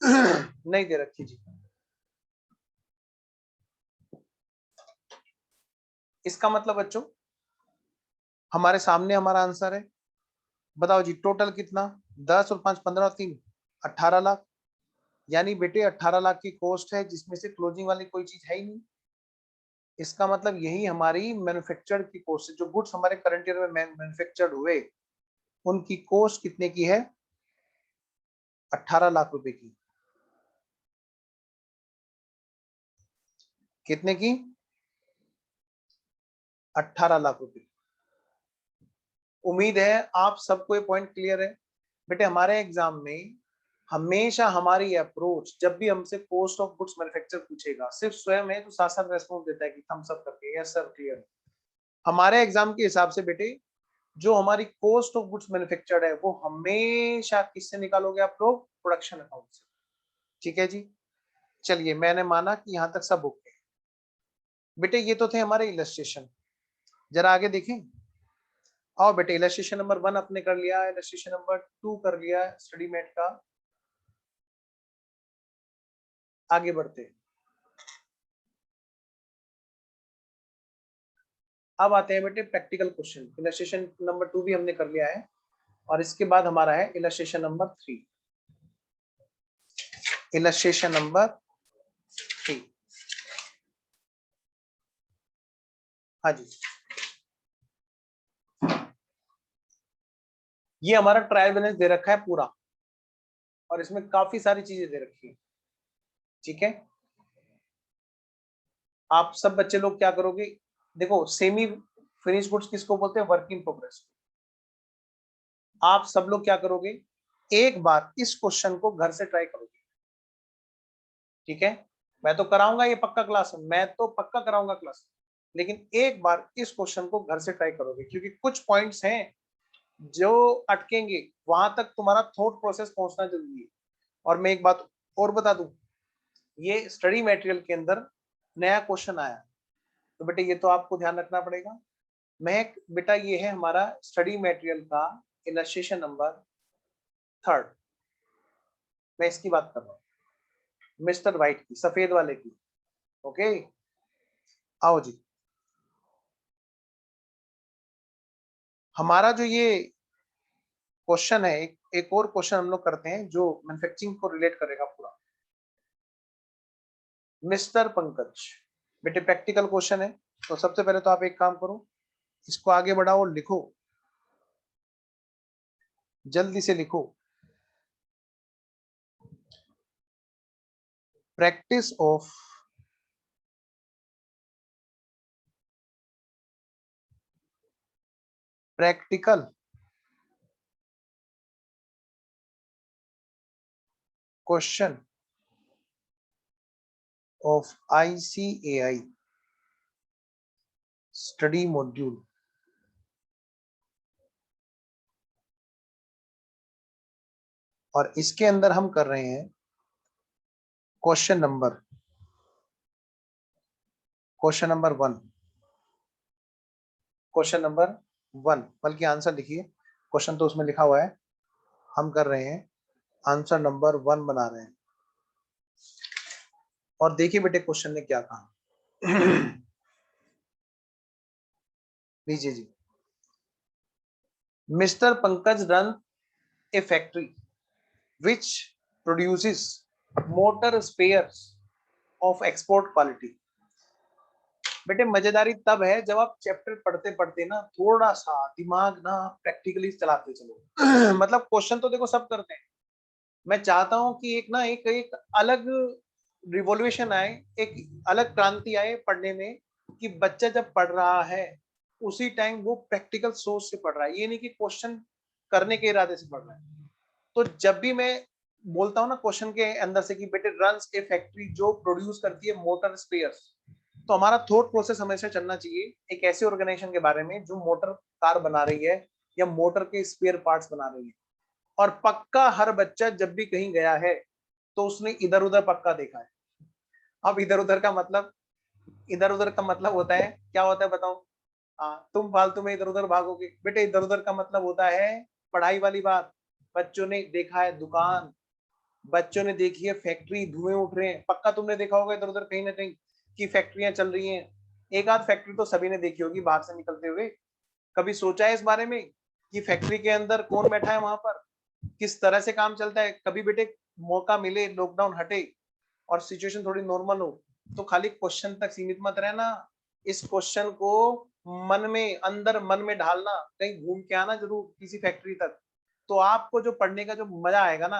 नहीं दे रखी जी। इसका मतलब बच्चों हमारे सामने हमारा आंसर है। बताओ जी टोटल कितना? 10 और 5 15 और 3 18,00,000। यानी बेटे 18,00,000 की कॉस्ट है जिसमें से क्लोजिंग वाली कोई चीज है ही नहीं। इसका मतलब यही हमारी मैन्युफैक्चर्ड की कॉस्ट है। जो गुड्स हमारे करंट ईयर में मैन्युफैक्चर्ड हुए उनकी कॉस्ट कितने की है? 18,00,000 रुपए की। कितने की? 18,00,000 रुपए। उम्मीद है आप सबको ये पॉइंट क्लियर है। बेटे हमारे एग्जाम में हमेशा हमारी अप्रोच, जब भी हमसे कॉस्ट ऑफ गुड्स मैन्युफैक्चर पूछेगा, सिर्फ स्वयं है तो साथ साथ रेस्पॉन्स देता है कि थम्स अप करके यस सर क्लियर। हमारे एग्जाम के हिसाब से बेटे जो हमारी कॉस्ट ऑफ गुड्स मैन्युफैक्चर्ड है वो हमेशा किससे निकालोगे आप लोग? प्रोडक्शन अकाउंट से। ठीक है जी। चलिए मैंने माना कि यहाँ तक सब ओके। बेटे ये तो थे हमारे इलस्ट्रेशन। जरा आगे देखें। आओ बेटे इलस्ट्रेशन नंबर 1 आपने कर लिया, इलस्ट्रेशन नंबर 2 कर लिया स्टडी मेट का। आगे बढ़ते हैं। अब आते हैं बेटे प्रैक्टिकल क्वेश्चन। इलस्ट्रेशन नंबर 2 भी हमने कर लिया है और इसके बाद हमारा है इलस्ट्रेशन नंबर 3। Illustration number 3। हाँ जी। ये हमारा ट्रायल बैलेंस दे रखा है पूरा। और इसमें काफी सारी चीजें दे रखी है, ठीक है। आप सब बच्चे लोग क्या करोगे, देखो सेमी फिनिश गुड्स किसको बोलते हैं, वर्क इन प्रोग्रेस। आप सब लोग क्या करोगे, एक बार इस क्वेश्चन को घर से ट्राई करोगे, ठीक है। मैं तो कराऊंगा ये पक्का क्लास, मैं तो पक्का कराऊंगा क्लास, लेकिन एक बार इस क्वेश्चन को घर से ट्राई करोगे, क्योंकि कुछ पॉइंट्स हैं जो अटकेंगे, वहां तक तुम्हारा थॉट प्रोसेस पहुंचना जरूरी है। और मैं एक बात और बता दूं, ये स्टडी मटेरियल के अंदर नया क्वेश्चन आया, तो बेटे ये तो आपको ध्यान रखना पड़ेगा। महक बेटा ये है हमारा स्टडी मटेरियल का इलस्ट्रेशन नंबर 3, मैं इसकी बात कर रहा हूँ, मिस्टर वाइट की, सफेद वाले की। ओके, आओ जी। हमारा जो ये क्वेश्चन है, एक और क्वेश्चन हम लोग करते हैं जो मैन्युफैक्चरिंग को रिलेट करेगा पूरा। मिस्टर पंकज, बेटे प्रैक्टिकल क्वेश्चन है, तो सबसे पहले तो आप एक काम करो, इसको आगे बढ़ाओ, लिखो, जल्दी से लिखो। Practice of practical question of ICAI study module. और इसके अंदर हम कर रहे हैं क्वेश्चन नंबर 1, क्वेश्चन नंबर 1, बल्कि आंसर लिखिए, क्वेश्चन तो उसमें लिखा हुआ है, हम कर रहे हैं आंसर नंबर 1 बना रहे हैं। और देखिए बेटे क्वेश्चन ने क्या कहा। लीजिए जी, mister Pankaj run a factory which produces motor spares of export quality। बेटे मजेदारी तब है जब आप चैप्टर पढ़ते पढ़ते ना थोड़ा सा दिमाग ना प्रैक्टिकली चलाते चलो। मतलब क्वेश्चन तो देखो सब करते हैं, मैं चाहता हूं कि एक ना एक अलग रिवॉल्यूशन आए, एक अलग क्रांति आए पढ़ने में, कि बच्चा जब पढ़ रहा है उसी टाइम वो प्रैक्टिकल सोच से पढ़ रहा है, ये नहीं कि क्वेश्चन करने के इरादे से पढ़ रहा है। तो जब भी मैं बोलता हूँ ना क्वेश्चन के अंदर से कि बेटे रन्स ए फैक्ट्री जो प्रोड्यूस करती है मोटर स्पेयर्स, तो हमारा थॉट प्रोसेस हमेशा चलना चाहिए एक ऐसे ऑर्गेनाइजेशन के बारे में जो मोटर कार बना रही है या मोटर के स्पेयर पार्ट्स बना रही है। और पक्का हर बच्चा जब भी कहीं गया है तो उसने इधर उधर पक्का देखा है। अब इधर उधर का मतलब, इधर उधर का मतलब होता है क्या होता है बताओ, हाँ तुम फालतू में इधर उधर भागोगे, बेटे इधर उधर का मतलब होता है पढ़ाई वाली बात। बच्चों ने देखा है दुकान, बच्चों ने देखी है फैक्ट्री, धुएं उठ रहे हैं, पक्का तुमने देखा होगा इधर उधर कहीं ना कहीं कि फैक्ट्रियां चल रही हैं। एक आध फैक्ट्री तो सभी ने देखी होगी बाहर से निकलते हुए। कभी सोचा है इस बारे में कि फैक्ट्री के अंदर कौन बैठा है वहां पर, किस तरह से काम चलता है। कभी बेटे मौका मिले, लॉकडाउन हटे और सिचुएशन थोड़ी नॉर्मल हो, तो खाली क्वेश्चन तक सीमित मत रहना, इस क्वेश्चन को मन में, अंदर मन में ढालना, कहीं घूम के आना जरूर किसी फैक्ट्री तक। तो आपको जो पढ़ने का जो मजा आएगा ना,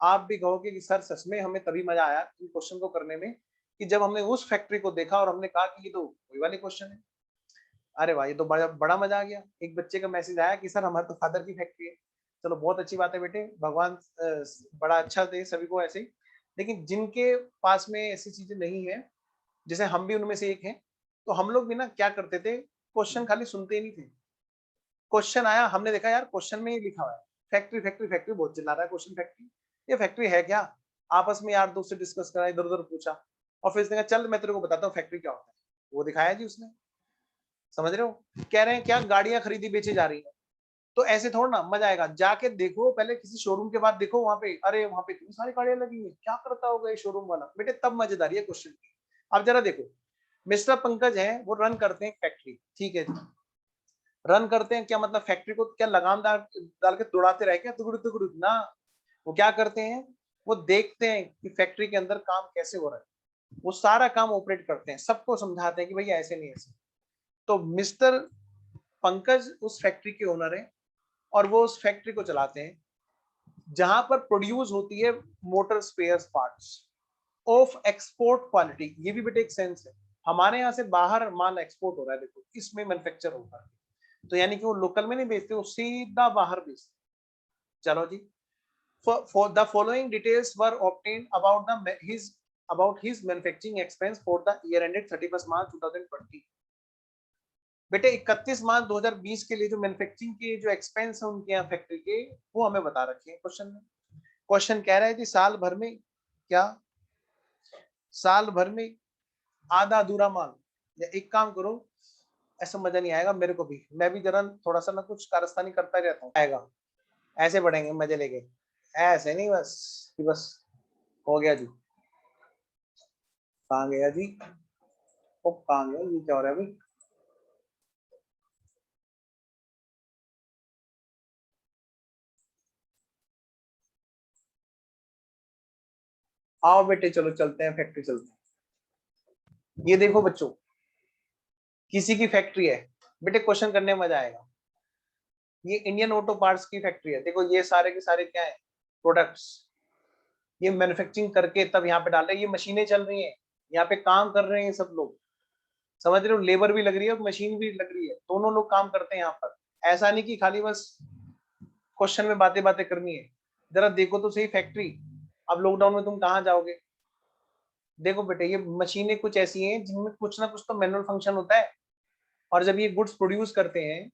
आप भी कहोगे कि सर सच में हमें तभी मजा आया इन क्वेश्चन को करने में कि जब हमने उस फैक्ट्री को देखा और हमने कहा कि ये तो वही वाले क्वेश्चन है। अरे भाई ये तो बड़ा बड़ा मजा आ गया। एक बच्चे का मैसेज आया कि सर हमारे तो फादर की फैक्ट्री है। चलो बहुत अच्छी बात है बेटे, भगवान बड़ा अच्छा दे सभी को ऐसे ही। लेकिन जिनके पास में ऐसी चीजें नहीं है, जैसे हम भी उनमें से एक हैं, तो हम लोग भी ना क्या करते थे, क्वेश्चन खाली सुनते ही नहीं थे। क्वेश्चन आया, हमने देखा यार क्वेश्चन में ही लिखा हुआ है फैक्ट्री फैक्ट्री फैक्ट्री, बहुत चिल्ला रहा है क्वेश्चन फैक्ट्री, ये फैक्ट्री है क्या। आपस में यार दोस्त से डिस्कस करा, इधर उधर पूछा, और फिर उसने कहा चल मैं तेरे को बताता हूँ फैक्ट्री क्या होता है। वो दिखाया जी उसने, समझ रहे हो, कह रहे हैं क्या गाड़ियां खरीदी बेची जा रही है। तो ऐसे थोड़ा ना मजा आएगा, जाके देखो पहले किसी शोरूम के बाद, देखो वहां पे, अरे वहां पे इतनी सारी गाड़ियां लगी हुई, क्या करता होगा ये शोरूम वाला, बेटे तब मजेदारी है क्वेश्चन की। अब जरा देखो, मिस्टर पंकज है वो रन करते हैं फैक्ट्री, ठीक है, रन करते हैं क्या मतलब फैक्ट्री को क्या लगाम डाल के दौड़ाते रहे क्या, दुगुड़ दुगुड़ ना। वो क्या करते हैं, वो देखते हैं कि फैक्ट्री के अंदर काम कैसे हो रहा है, वो सारा काम ऑपरेट करते हैं, सबको समझाते हैं कि भैया ऐसे नहीं ऐसे। तो मिस्टर पंकज उस फैक्ट्री के ओनर है और वो उस फैक्ट्री को चलाते हैं। जहां पर प्रोड्यूस होती है motor spare parts of export quality. ये भी बेटे एक सेंस है, हमारे यहाँ से बाहर माल एक्सपोर्ट हो रहा है, देखो इसमें मैन्युफैक्चर होता है, तो यानी कि वो लोकल में नहीं बेचते, वो सीधा बाहर बेचते। चलो जी, for the following details were obtained about his manufacturing expense for the year ended 31st March 2020। बेटे 31 मार्च 2020 के लिए जो मैन्युफैक्चरिंग के जो एक्सपेंस है उनके यहाँ फैक्ट्री के, वो हमें बता रखे हैं क्वेश्चन में। क्वेश्चन कह रहा है कि साल भर में क्या, साल भर में आधा अधूरा माल, या एक काम करो, ऐसा मजा नहीं आएगा मेरे को भी, मैं भी जरा थोड़ा सा ना कुछ कारस्तानी करता ही रहता हूँ, आएगा ऐसे बढ़ेंगे मजे लेके, ऐसे नहीं बस कि बस हो गया जी। कहाँ गया जी, वो कहाँ गया, ये क्या हो रहा है भाई। आओ बेटे चलो चलते हैं फैक्ट्री, चलते हैं। ये देखो बच्चों, किसी की फैक्ट्री है, बेटे क्वेश्चन करने में मजा आएगा। ये इंडियन ऑटो पार्ट्स की फैक्ट्री है, देखो ये सारे के सारे क्या है, प्रोडक्ट्स, ये मैन्युफैक्चरिंग करके तब यहाँ पे डाल रहे हैं, ये मशीनें चल रही हैं, यहाँ पे काम कर रहे हैं सब लोग, समझ रहे हो, लेबर भी लग रही है और मशीन भी लग रही है, दोनों लोग काम करते हैं यहाँ पर। ऐसा नहीं कि खाली बस क्वेश्चन में बातें बातें करनी है, जरा देखो तो सही फैक्ट्री। अब लॉकडाउन में तुम कहाँ जाओगे, देखो बेटे ये मशीनें कुछ ऐसी हैं जिनमें कुछ ना कुछ तो मैनुअल फंक्शन होता है, और जब ये गुड्स प्रोड्यूस करते हैं,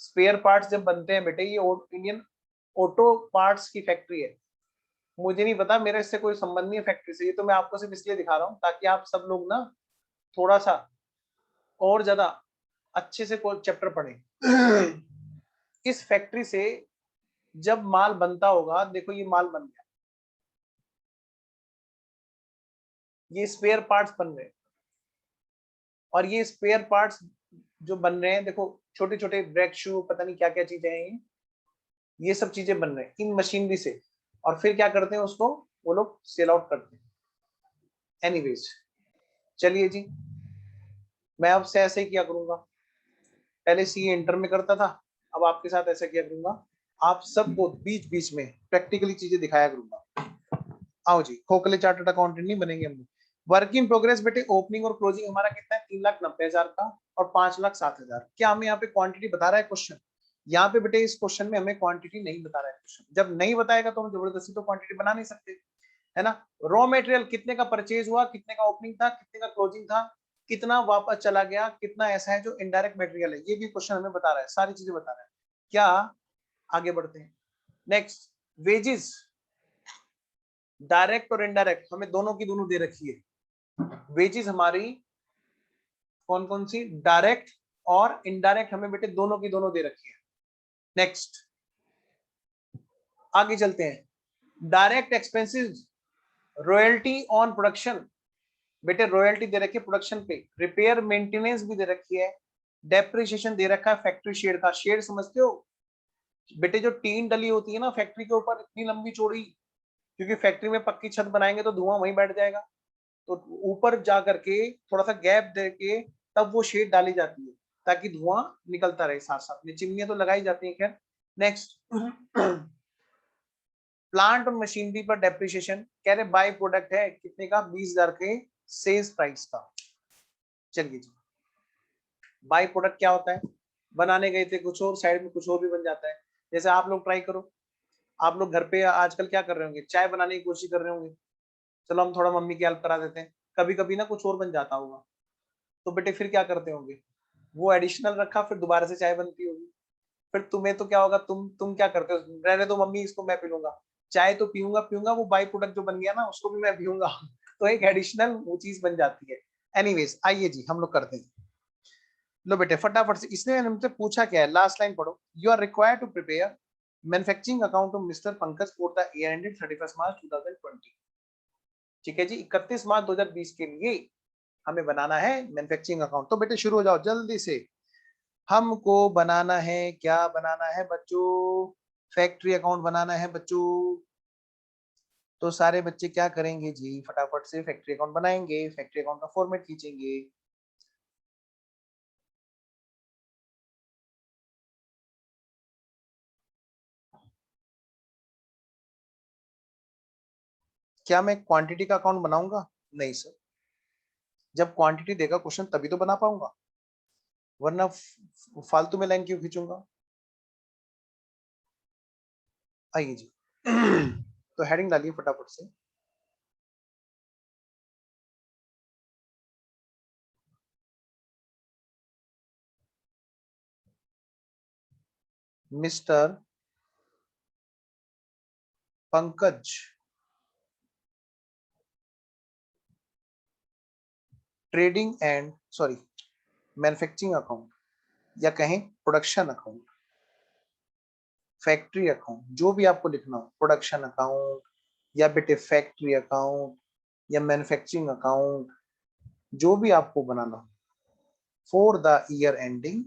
स्पेयर पार्ट्स जब बनते हैं बेटे, ये इंडियन ऑटो पार्ट्स की फैक्ट्री है। मुझे नहीं पता, मेरा इससे कोई संबंध नहीं है फैक्ट्री से, ये तो मैं आपको सिर्फ इसलिए दिखा रहा हूँ ताकि आप सब लोग ना थोड़ा सा और ज्यादा अच्छे से कोई चैप्टर पढ़ें। इस फैक्ट्री से जब माल बनता होगा, देखो ये माल बन गया, ये स्पेयर पार्ट्स बन रहे हैं, और ये स्पेयर पार्ट्स जो बन रहे हैं, देखो छोटे छोटे ब्रेक शू पता नहीं क्या क्या चीजें हैं, ये सब चीजें बन रहे हैं इन मशीनरी से, और फिर क्या करते हैं उसको, वो लोग सेल आउट करते हैं। एनीवेज, चलिए जी, मैं अब से ऐसे ही किया करूंगा, पहले सी इंटर में करता था, अब आपके साथ ऐसा किया करूंगा, आप सबको बीच बीच में प्रैक्टिकली चीजें दिखाया करूंगा। आओ जी, खोखले चार्टर्ड अकाउंटेंट नहीं बनेंगे हम। वर्क इन प्रोग्रेस बेटे, ओपनिंग और क्लोजिंग हमारा कितना है, 3,90,000 का और 5,07,000। क्या हमें यहाँ पे क्वांटिटी बता रहा है क्वेश्चन, यहाँ पे बेटे इस क्वेश्चन में हमें क्वांटिटी नहीं बता रहा है क्वेश्चन, जब नहीं बताएगा तो हम जबरदस्ती तो क्वांटिटी बना नहीं सकते, है ना। रॉ मटेरियल कितने का परचेज हुआ, कितने का ओपनिंग था, कितने का क्लोजिंग था, कितना वापस चला गया, कितना ऐसा है जो इनडायरेक्ट मटेरियल है, ये भी क्वेश्चन हमें बता रहा है, सारी चीजें बता रहा है। क्या, आगे बढ़ते हैं। नेक्स्ट, वेजेस डायरेक्ट और इनडायरेक्ट हमें दोनों की दोनों दे रखी है। वेजेस हमारी कौन कौन सी, डायरेक्ट और इनडायरेक्ट हमें बेटे दोनों की दोनों दे रखी है। नेक्स्ट, आगे चलते हैं। Direct expenses, royalty on production, बेटे रॉयल्टी दे रखी है प्रोडक्शन पे, रिपेयर मेंटेनेंस भी दे रखी है, डेप्रिसिएशन दे रखा है फैक्ट्री शेड का, शेड समझते हो बेटे, जो टीन डली होती है ना फैक्ट्री के ऊपर इतनी लंबी चौड़ी, क्योंकि फैक्ट्री में पक्की छत बनाएंगे तो धुआं वहीं बैठ जाएगा, तो ऊपर जा करके थोड़ा सा गैप दे के तब वो शेड डाली जाती है ताकि धुआं निकलता रहे साथ साथ में, चिमनियां तो लगाई जाती है खैर। नेक्स्ट, प्लांट और मशीनरी पर डेप्रिसिएशन, कह रहे बाई प्रोडक्ट है कितने का, 20,000 के सेल्स प्राइस का। चलिए जी, बाई प्रोडक्ट क्या होता है, बनाने गए थे कुछ और, साइड में कुछ और भी बन जाता है। जैसे आप लोग ट्राई करो, आप लोग घर पे आजकल क्या कर रहे होंगे, चाय बनाने की कोशिश कर रहे होंगे, चलो हम थोड़ा मम्मी की हेल्प करा देते हैं, कभी कभी ना कुछ और बन जाता होगा, तो बेटे फिर क्या करते होंगे, वो एडिशनल रखा फिर दोबारा से चाय बनती होगी, फिर तुम्हें तो क्या होगा, तुम क्या करते हो, रहने दो मम्मी इसको मैं पी लूंगा, चाय तो पीऊंगा पीऊंगा, वो बाई प्रोडक्ट जो बन गया ना उसको भी मैं पीऊंगा। तो एक एडिशनल वो चीज बन जाती है। एनीवेज आइए जी हम लोग करते हैं। लो बेटे फटाफट से, इसने हमसे पूछा क्या है, लास्ट लाइन पढ़ो, you are required to prepare manufacturing account of mister Pankaj for the year ended 31 March 2020। ठीक है जी, 31 मार्च 2020 के लिए हमें बनाना है मैन्युफैक्चरिंग अकाउंट, तो बेटे शुरू हो जाओ जल्दी से। हमको बनाना है, क्या बनाना है बच्चों, फैक्ट्री अकाउंट बनाना है बच्चों। तो सारे बच्चे क्या करेंगे जी, फटाफट से फैक्ट्री अकाउंट बनाएंगे, फैक्ट्री अकाउंट का फॉर्मेट खींचेंगे। क्या मैं क्वांटिटी का अकाउंट बनाऊंगा? नहीं सर, जब क्वांटिटी देगा क्वेश्चन तभी तो बना पाऊंगा, वरना फालतू में लाइन क्यों खींचूंगा। आइए जी तो हेडिंग डालिए फटाफट से। Mister Pankaj trading and sorry manufacturing account, या कहें प्रोडक्शन अकाउंट, फैक्ट्री अकाउंट, जो भी आपको लिखना हो, प्रोडक्शन अकाउंट या बेटे फैक्ट्री अकाउंट या मैन्युफैक्चरिंग अकाउंट, जो भी आपको बनाना हो, for the year ending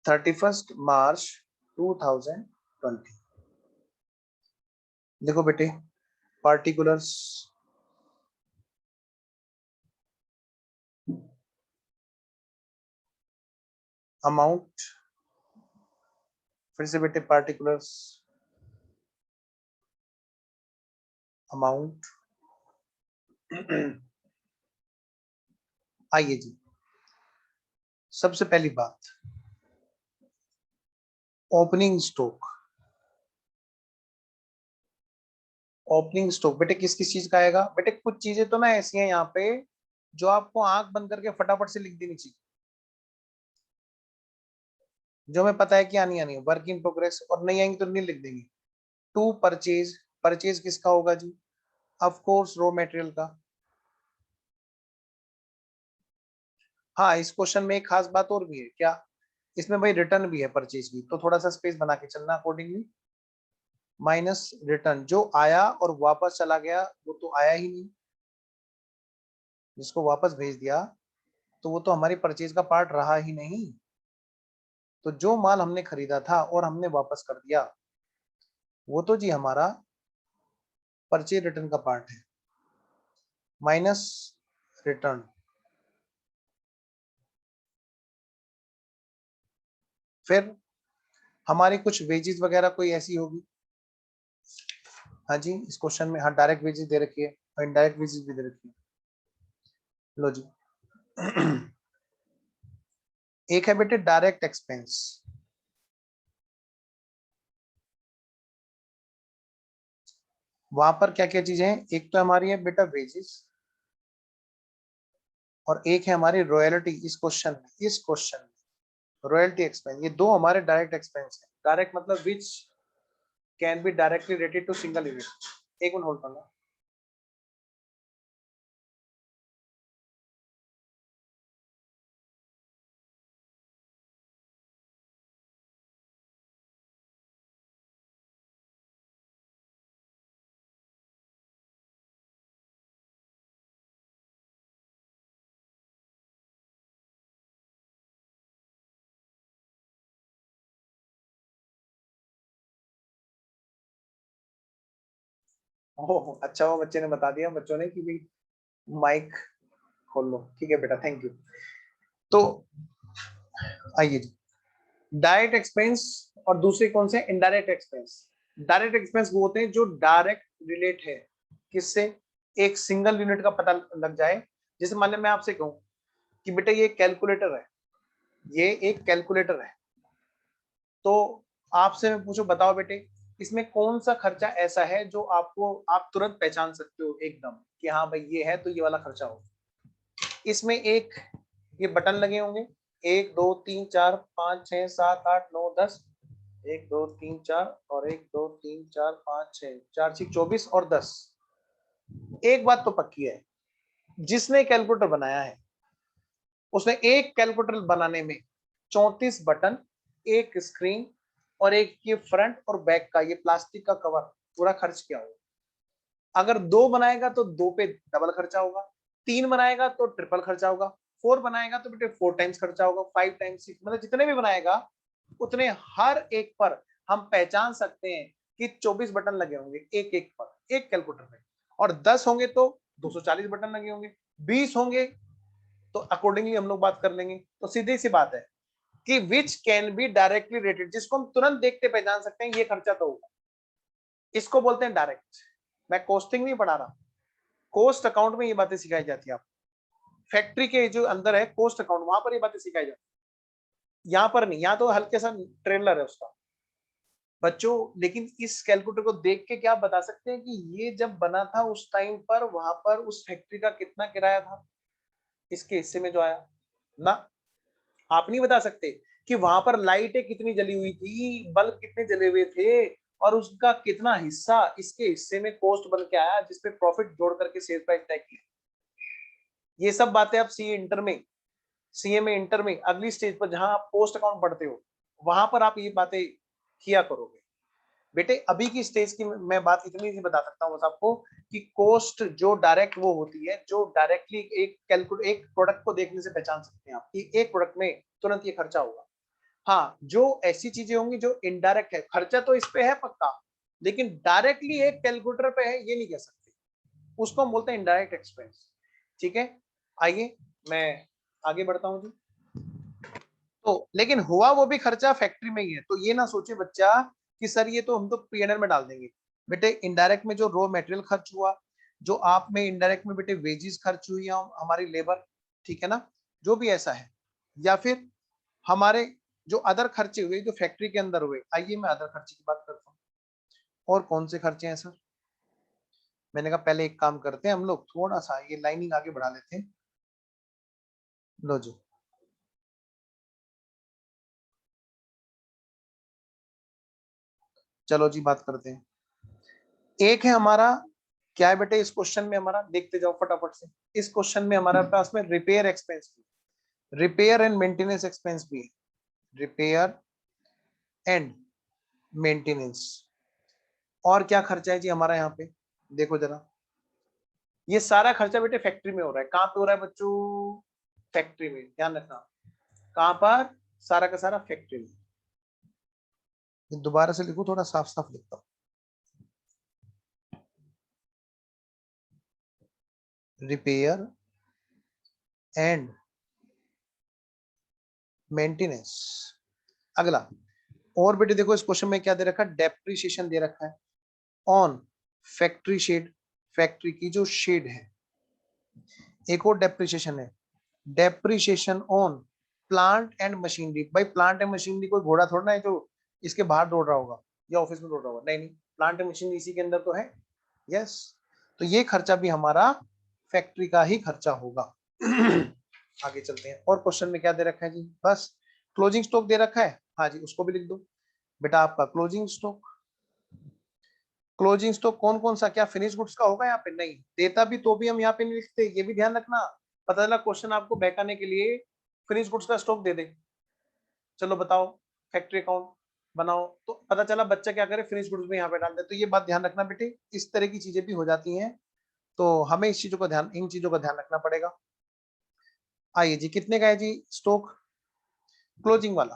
31 March 2020। देखो बेटे, पार्टिकुलर्स, अमाउंट, फिर से बेटे पार्टिकुलर्स, अमाउंट। आइए जी, सबसे पहली बात, ओपनिंग स्टॉक। ओपनिंग स्टॉक बेटे किस किस चीज का आएगा? बेटे कुछ चीजें तो ना ऐसी हैं यहाँ पे जो आपको आंख बंद करके फटाफट से लिख देनी चाहिए, जो हमें पता है कि आनी आनी है, वर्क इन प्रोग्रेस, और नहीं आएंगी तो नहीं लिख देंगे। टू परचेज, परचेज किसका होगा जी? ऑफ कोर्स रॉ मटेरियल का। हाँ, इस क्वेश्चन में एक खास बात और भी है क्या, इसमें भाई रिटर्न भी है परचेज की, तो थोड़ा सा स्पेस बना के चलना अकॉर्डिंगली। माइनस रिटर्न, जो आया और वापस चला गया वो तो आया ही नहीं, जिसको वापस भेज दिया तो वो तो हमारी परचेज का पार्ट रहा ही नहीं। तो जो माल हमने खरीदा था और हमने वापस कर दिया वो तो जी हमारा परचेज रिटर्न का पार्ट है। माइनस रिटर्न, फिर हमारी कुछ वेजेस वगैरह कोई ऐसी होगी। हाँ जी, इस क्वेश्चन में हाँ डायरेक्ट वेजेस दे रखी है और इनडायरेक्ट वेजेस भी दे रखी है। लो जी एक है बेटे डायरेक्ट एक्सपेंस। वहां पर क्या क्या चीजें हैं? एक तो हमारी है बेटा वेजेस, और एक है हमारी रॉयल्टी। इस क्वेश्चन में रॉयल्टी एक्सपेंस, ये दो हमारे डायरेक्ट एक्सपेंस है। डायरेक्ट मतलब which can be directly related to single unit. एक मिनट होल्ड करना। ओह अच्छा, वो बच्चे ने बता दिया, बच्चों ने कि भाई माइक खोल लो। ठीक है बेटा, थैंक यू। तो आइए जी, डायरेक्ट एक्सपेंस और दूसरे कौन से? Indirect expense. डायरेक्ट एक्सपेंस वो होते हैं जो डायरेक्ट रिलेट है किससे? एक सिंगल यूनिट का पता लग जाए। जैसे मान लो मैं आपसे कहूं कि बेटा ये कैलकुलेटर है, ये एक कैलकुलेटर है, तो आपसे मैं पूछूं बताओ बेटे इसमें कौन सा खर्चा ऐसा है जो आपको आप तुरंत पहचान सकते हो एकदम कि हाँ भाई ये है तो ये वाला खर्चा हो। इसमें एक ये बटन लगे होंगे, 1 2 3 4 5 6 7 8 9 10, 1 2 3 4 और 1 2 3 4 5 6 4 6 24 और 10। एक बात तो पक्की है, जिसने कैलकुलेटर बनाया है उसने एक कैलकुलेटर बनाने में 34 बटन, एक स्क्रीन और एक ये फ्रंट और बैक का ये प्लास्टिक का कवर पूरा खर्च किया होगा। अगर दो बनाएगा तो दो पे डबल खर्चा होगा, तीन बनाएगा तो ट्रिपल खर्चा होगा, फोर बनाएगा तो बेटे 4 टाइम्स खर्चा होगा, 5 टाइम्स 6, मतलब जितने भी बनाएगा उतने हर एक पर हम पहचान सकते हैं कि 24 बटन लगे होंगे एक एक पर, एक कैलकुलेटर में, और 10 होंगे तो 240 बटन लगे होंगे, 20 होंगे तो अकॉर्डिंगली हम लोग बात कर लेंगे। तो सीधी सी बात है, कि विच कैन बी डायरेक्टली रेटेड, जिसको हम तुरंत देखते पहचान सकते हैं ये खर्चा तो होगा, इसको बोलते हैं डायरेक्ट। मैं कोस्टिंग नहीं पढ़ा रहा, कोस्ट अकाउंट में ये बातें सिखाई जाती है आपको। फैक्ट्री के जो अंदर है कोस्ट अकाउंट, वहां पर ये बातें सिखाई जाती है, यहाँ पर नहीं, यहाँ तो हल्के सा ट्रेलर है उसका बच्चों। लेकिन इस कैलकुलेटर को देख के क्या बता सकते हैं कि ये जब बना था उस टाइम पर वहां पर उस फैक्ट्री का कितना किराया था इसके हिस्से में जो आया ना। आप नहीं बता सकते कि वहां पर लाइटें कितनी जली हुई थी, बल्ब कितने जले हुए थे, और उसका कितना हिस्सा इसके हिस्से में कॉस्ट बन के आया जिसपे प्रॉफिट जोड़ करके सेल प्राइस तय किया। ये सब बातें आप सीए इंटर में, सीए में इंटर में अगली स्टेज पर जहां आप पोस्ट अकाउंट पढ़ते हो वहां पर आप ये बातें किया करोगे। बेटे अभी की स्टेज की मैं बात इतनी सी बता सकता हूँ बस आपको कि कॉस्ट जो डायरेक्ट वो होती है जो डायरेक्टली एक प्रोडक्ट को देखने से पहचान सकते हैं आप कि एक प्रोडक्ट में तुरंत ये खर्चा होगा। हाँ, जो ऐसी चीजें होंगी जो इनडायरेक्ट है, खर्चा तो इस पे है पक्का, लेकिन डायरेक्टली एक कैलकुलेटर पे है ये नहीं कह सकते, उसको हम बोलते हैं इनडायरेक्ट एक्सपेंस। ठीक है, आइए मैं आगे बढ़ता हूँ जी। तो लेकिन हुआ वो भी खर्चा फैक्ट्री में ही है, तो ये ना सोचे बच्चा कि सर ये तो हम तो पीएनएल में डाल देंगे। बेटे इनडायरेक्ट में जो रॉ मटेरियल खर्च हुआ, जो आप में इनडायरेक्ट में बेटे वेजेस खर्च हुई, हमारी लेबर, ठीक है ना, जो भी ऐसा है, या फिर हमारे जो अदर खर्चे हुए जो फैक्ट्री के अंदर हुए। आइए मैं अदर खर्चे की बात करता हूँ। और कौन से खर्चे हैं सर? मैंने कहा पहले एक काम करते हैं हम लोग, थोड़ा सा ये लाइनिंग आगे बढ़ा लेते हैं। लो जी, चलो जी बात करते हैं। एक है हमारा, क्या है बेटे इस क्वेश्चन में हमारा, देखते जाओ फटाफट से। इस क्वेश्चन में हमारे पास में रिपेयर एक्सपेंस भी, रिपेयर एंड मेंटेनेंस एक्सपेंस भी है, रिपेयर एंड मेंटेनेंस। और क्या खर्चा है जी हमारा यहाँ पे, देखो जरा। ये सारा खर्चा बेटे फैक्ट्री में हो रहा है। कहाँ पे हो रहा है बच्चों? फैक्ट्री में, ध्यान रखना। कहाँ पर? सारा का सारा फैक्ट्री में। दोबारा से लिखो, थोड़ा साफ साफ लिखता हूँ। Repair and maintenance. अगला, और बेटे देखो इस क्वेश्चन में क्या दे रखा है, डेप्रिसिएशन दे रखा है ऑन फैक्ट्री शेड, फैक्ट्री की जो शेड है। एक और डेप्रिसिएशन है, depreciation on plant and machinery. भाई प्लांट एंड मशीनरी कोई घोड़ा थोड़ा ना है जो इसके बाहर दौड़ रहा होगा या ऑफिस में दौड़ रहा होगा, नहीं नहीं, प्लांट एंड मशीनरी इसी के अंदर तो है। यस, तो ये खर्चा भी हमारा फैक्ट्री का ही खर्चा होगा। आगे चलते हैं, और क्वेश्चन में क्या दे रखा है जी, बस क्लोजिंग स्टॉक दे रखा है, हाँ जी उसको भी लिख दो बेटा। आपका क्लोजिंग स्टॉक, क्लोजिंग स्टॉक कौन कौन सा, क्या फिनिश गुड्स का होगा यहाँ पे? नहीं देता भी तो भी हम यहाँ पे नहीं लिखते, ये भी ध्यान रखना। पता चला क्वेश्चन आपको बहकाने के लिए फिनिश गुड्स का स्टॉक दे दे, चलो बताओ फैक्ट्री अकाउंट बनाओ, तो पता चला बच्चा क्या करे, फिनिश गुड्स में यहाँ पे डाल दे। तो ये बात ध्यान रखना बेटे, इस तरह की चीजें भी हो जाती हैं, तो हमें इस चीजों का ध्यान, इन चीजों का ध्यान रखना पड़ेगा। आइए जी, कितने का है जी स्टॉक क्लोजिंग वाला?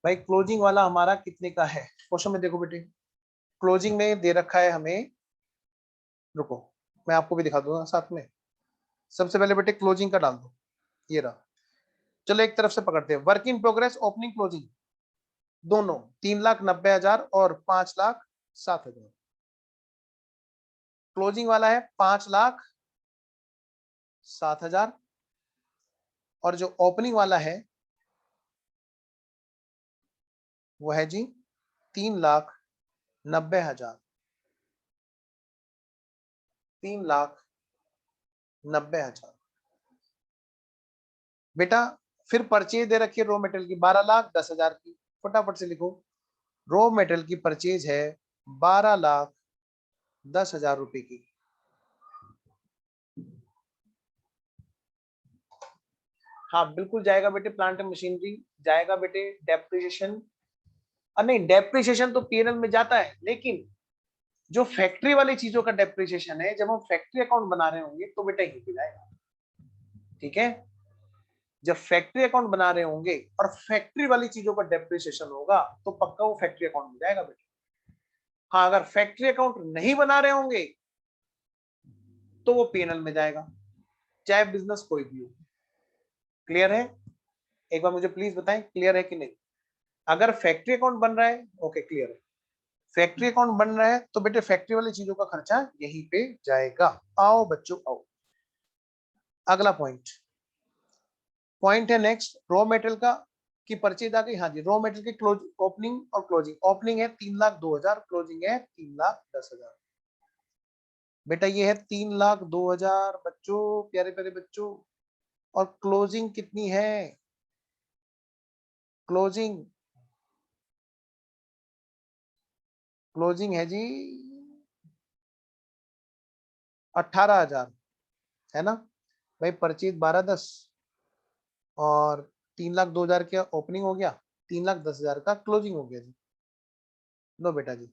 भाई क्लोजिंग वाला हमारा कितने का है क्वेश्चन में देखो बेटे, क्लोजिंग में दे रखा है हमें, रुको मैं आपको भी दिखा दूंगा साथ में। सबसे पहले बेटे क्लोजिंग का डाल दो, ये रहा। चलो एक तरफ से पकड़ते हैं, work in progress opening closing दोनों 3,90,000 और 5,07,000। क्लोजिंग वाला है 5,07,000, और जो ओपनिंग वाला है वो है जी 3,90,000, 3,90,000 बेटा। फिर परचेज दे रखी है रॉ मेटेरियल की 12,10,000 की, फटाफट से लिखो, रॉ मेटेरियल की परचेज है 12,10,000 रुपए की। हाँ बिल्कुल जाएगा बेटे, प्लांट एंड मशीनरी जाएगा बेटे, डेप्रिसिएशन, नहीं डेप्रिसिएशन तो पीएनएल में जाता है, लेकिन जो फैक्ट्री वाली चीजों का डेप्रिसिएशन है जब हम फैक्ट्री अकाउंट बना रहे होंगे तो बेटा यही पे जाएगा। ठीक है, जब फैक्ट्री अकाउंट बना रहे होंगे और फैक्ट्री वाली चीजों का डेप्रिसिएशन होगा तो पक्का वो फैक्ट्री अकाउंट में जाएगा बेटा। हाँ अगर फैक्ट्री अकाउंट नहीं बना रहे होंगे तो वो पीएनएल में जाएगा, चाहे बिजनेस कोई भी हो। क्लियर है? एक बार मुझे प्लीज बताएं, क्लियर है कि नहीं? अगर फैक्ट्री अकाउंट बन रहा है, ओके क्लियर है, फैक्ट्री अकाउंट बन रहा है तो बेटे फैक्ट्री वाली चीजों का खर्चा यहीं पे जाएगा। आओ बच्चों आओ, अगला पॉइंट है नेक्स्ट, रॉ मेटेरियल का की परचेज आ गई। हाँ जी, रॉ मेटेरियल की क्लोज ओपनिंग और क्लोजिंग। ओपनिंग है 3,02,000, क्लोजिंग है 3,10,000। बेटा ये है 3,02,000 बच्चों, प्यारे प्यारे बच्चों। और क्लोजिंग कितनी है? क्लोजिंग क्लोजिंग है जी 18,000, है ना भाई। परचेज 12,10 और 3,02,000 का ओपनिंग हो गया, 3,10,000 का क्लोजिंग हो गया जी। लो बेटा जी,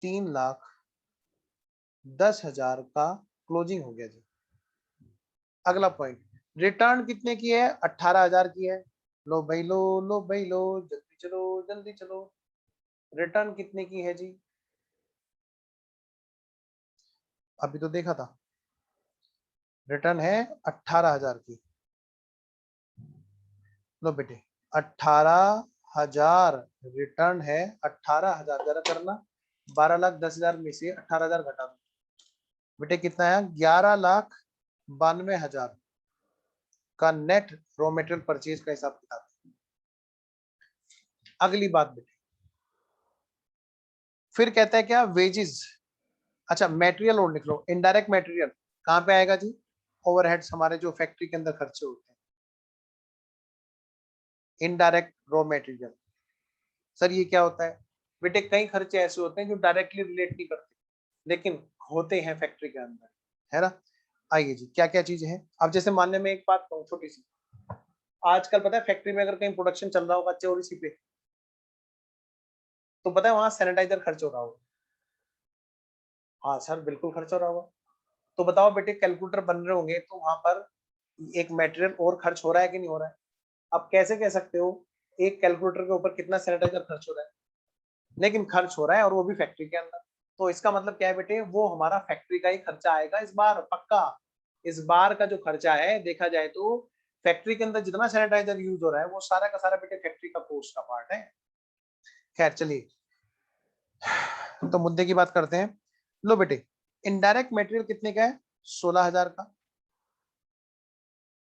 3,10,000 का क्लोजिंग हो गया जी। अगला पॉइंट, रिटर्न कितने की है? 18,000 की है। लो भाई लो, लो भाई लो, जल्दी चलो जल्दी चलो। रिटर्न कितने की है जी? अभी तो देखा था, रिटर्न है 18,000 की। लो बेटे 18,000 रिटर्न है, 18,000 जरा करना, 12,10,000 में से 18,000 घटा दो बेटे, कितना है? 11,92,000 का नेट रॉ मेटेरियल परचेज का हिसाब किताब। अगली बात बेटे, फिर कहता है क्या? वेजेस। अच्छा मेटेरियल और लिख लो, इनडायरेक्ट मेटेरियल कहाँ पे आएगा जी? ओवरहेड्स, हमारे जो फैक्ट्री के अंदर खर्चे होते हैं, इनडायरेक्ट रॉ मेटेरियल। सर ये क्या होता है? बेटे कई खर्चे ऐसे होते हैं जो डायरेक्टली रिलेट नहीं करते, लेकिन होते हैं फैक्ट्री के अंदर, है ना। आइए जी, क्या क्या चीजें हैं। अब जैसे मानने में एक बात कहूँ छोटी सी, आजकल पता है फैक्ट्री में अगर कहीं प्रोडक्शन चल रहा होगा चोरी पे, तो पता है वहां सैनिटाइजर खर्च हो रहा होगा। हाँ सर बिल्कुल खर्च हो रहा होगा। तो बताओ बेटे, कैलकुलेटर बन रहे होंगे तो वहां पर एक मटेरियल और खर्च हो रहा है कि नहीं हो रहा है? आप कैसे कह सकते हो एक कैलकुलेटर के ऊपर कितना सैनिटाइजर खर्च हो रहा है? लेकिन खर्च हो रहा है, और वो भी फैक्ट्री के अंदर। तो इसका मतलब क्या है बेटे? वो हमारा फैक्ट्री का ही खर्चा आएगा इस बार पक्का। इस बार का जो खर्चा है देखा जाए तो फैक्ट्री के अंदर जितना सैनिटाइजर यूज हो रहा है वो सारा का सारा बेटे फैक्ट्री का कोस्ट का पार्ट है। खैर चलिए, तो मुद्दे की बात करते हैं। लो बेटे, इनडायरेक्ट मटेरियल कितने का है? 16,000 का।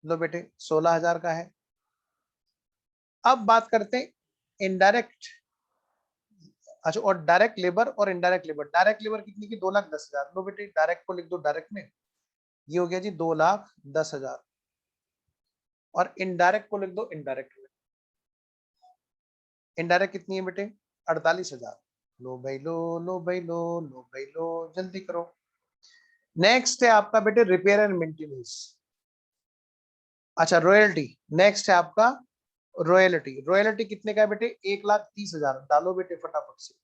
लो बेटे 16,000 का है। अब बात करते हैं इनडायरेक्ट। अच्छा, और डायरेक्ट लेबर और इनडायरेक्ट लेबर। डायरेक्ट लेबर कितनी की? 2,10,000। लो बेटे डायरेक्ट को लिख दो डायरेक्ट में, ये हो गया जी 2,10,000। और इनडायरेक्ट को लिख दो इनडायरेक्ट में। इनडायरेक्ट कितनी है बेटे? 48,000। लो भाई लो, लो भाई लो, लो भाई लो, जल्दी करो। नेक्स्ट है आपका बेटे रिपेयर एंड मेंटेनेंस। अच्छा रॉयल्टी, नेक्स्ट है आपका रॉयल्टी। रॉयल्टी कितने का है बेटे? 1,30,000। डालो बेटे फटाफट से,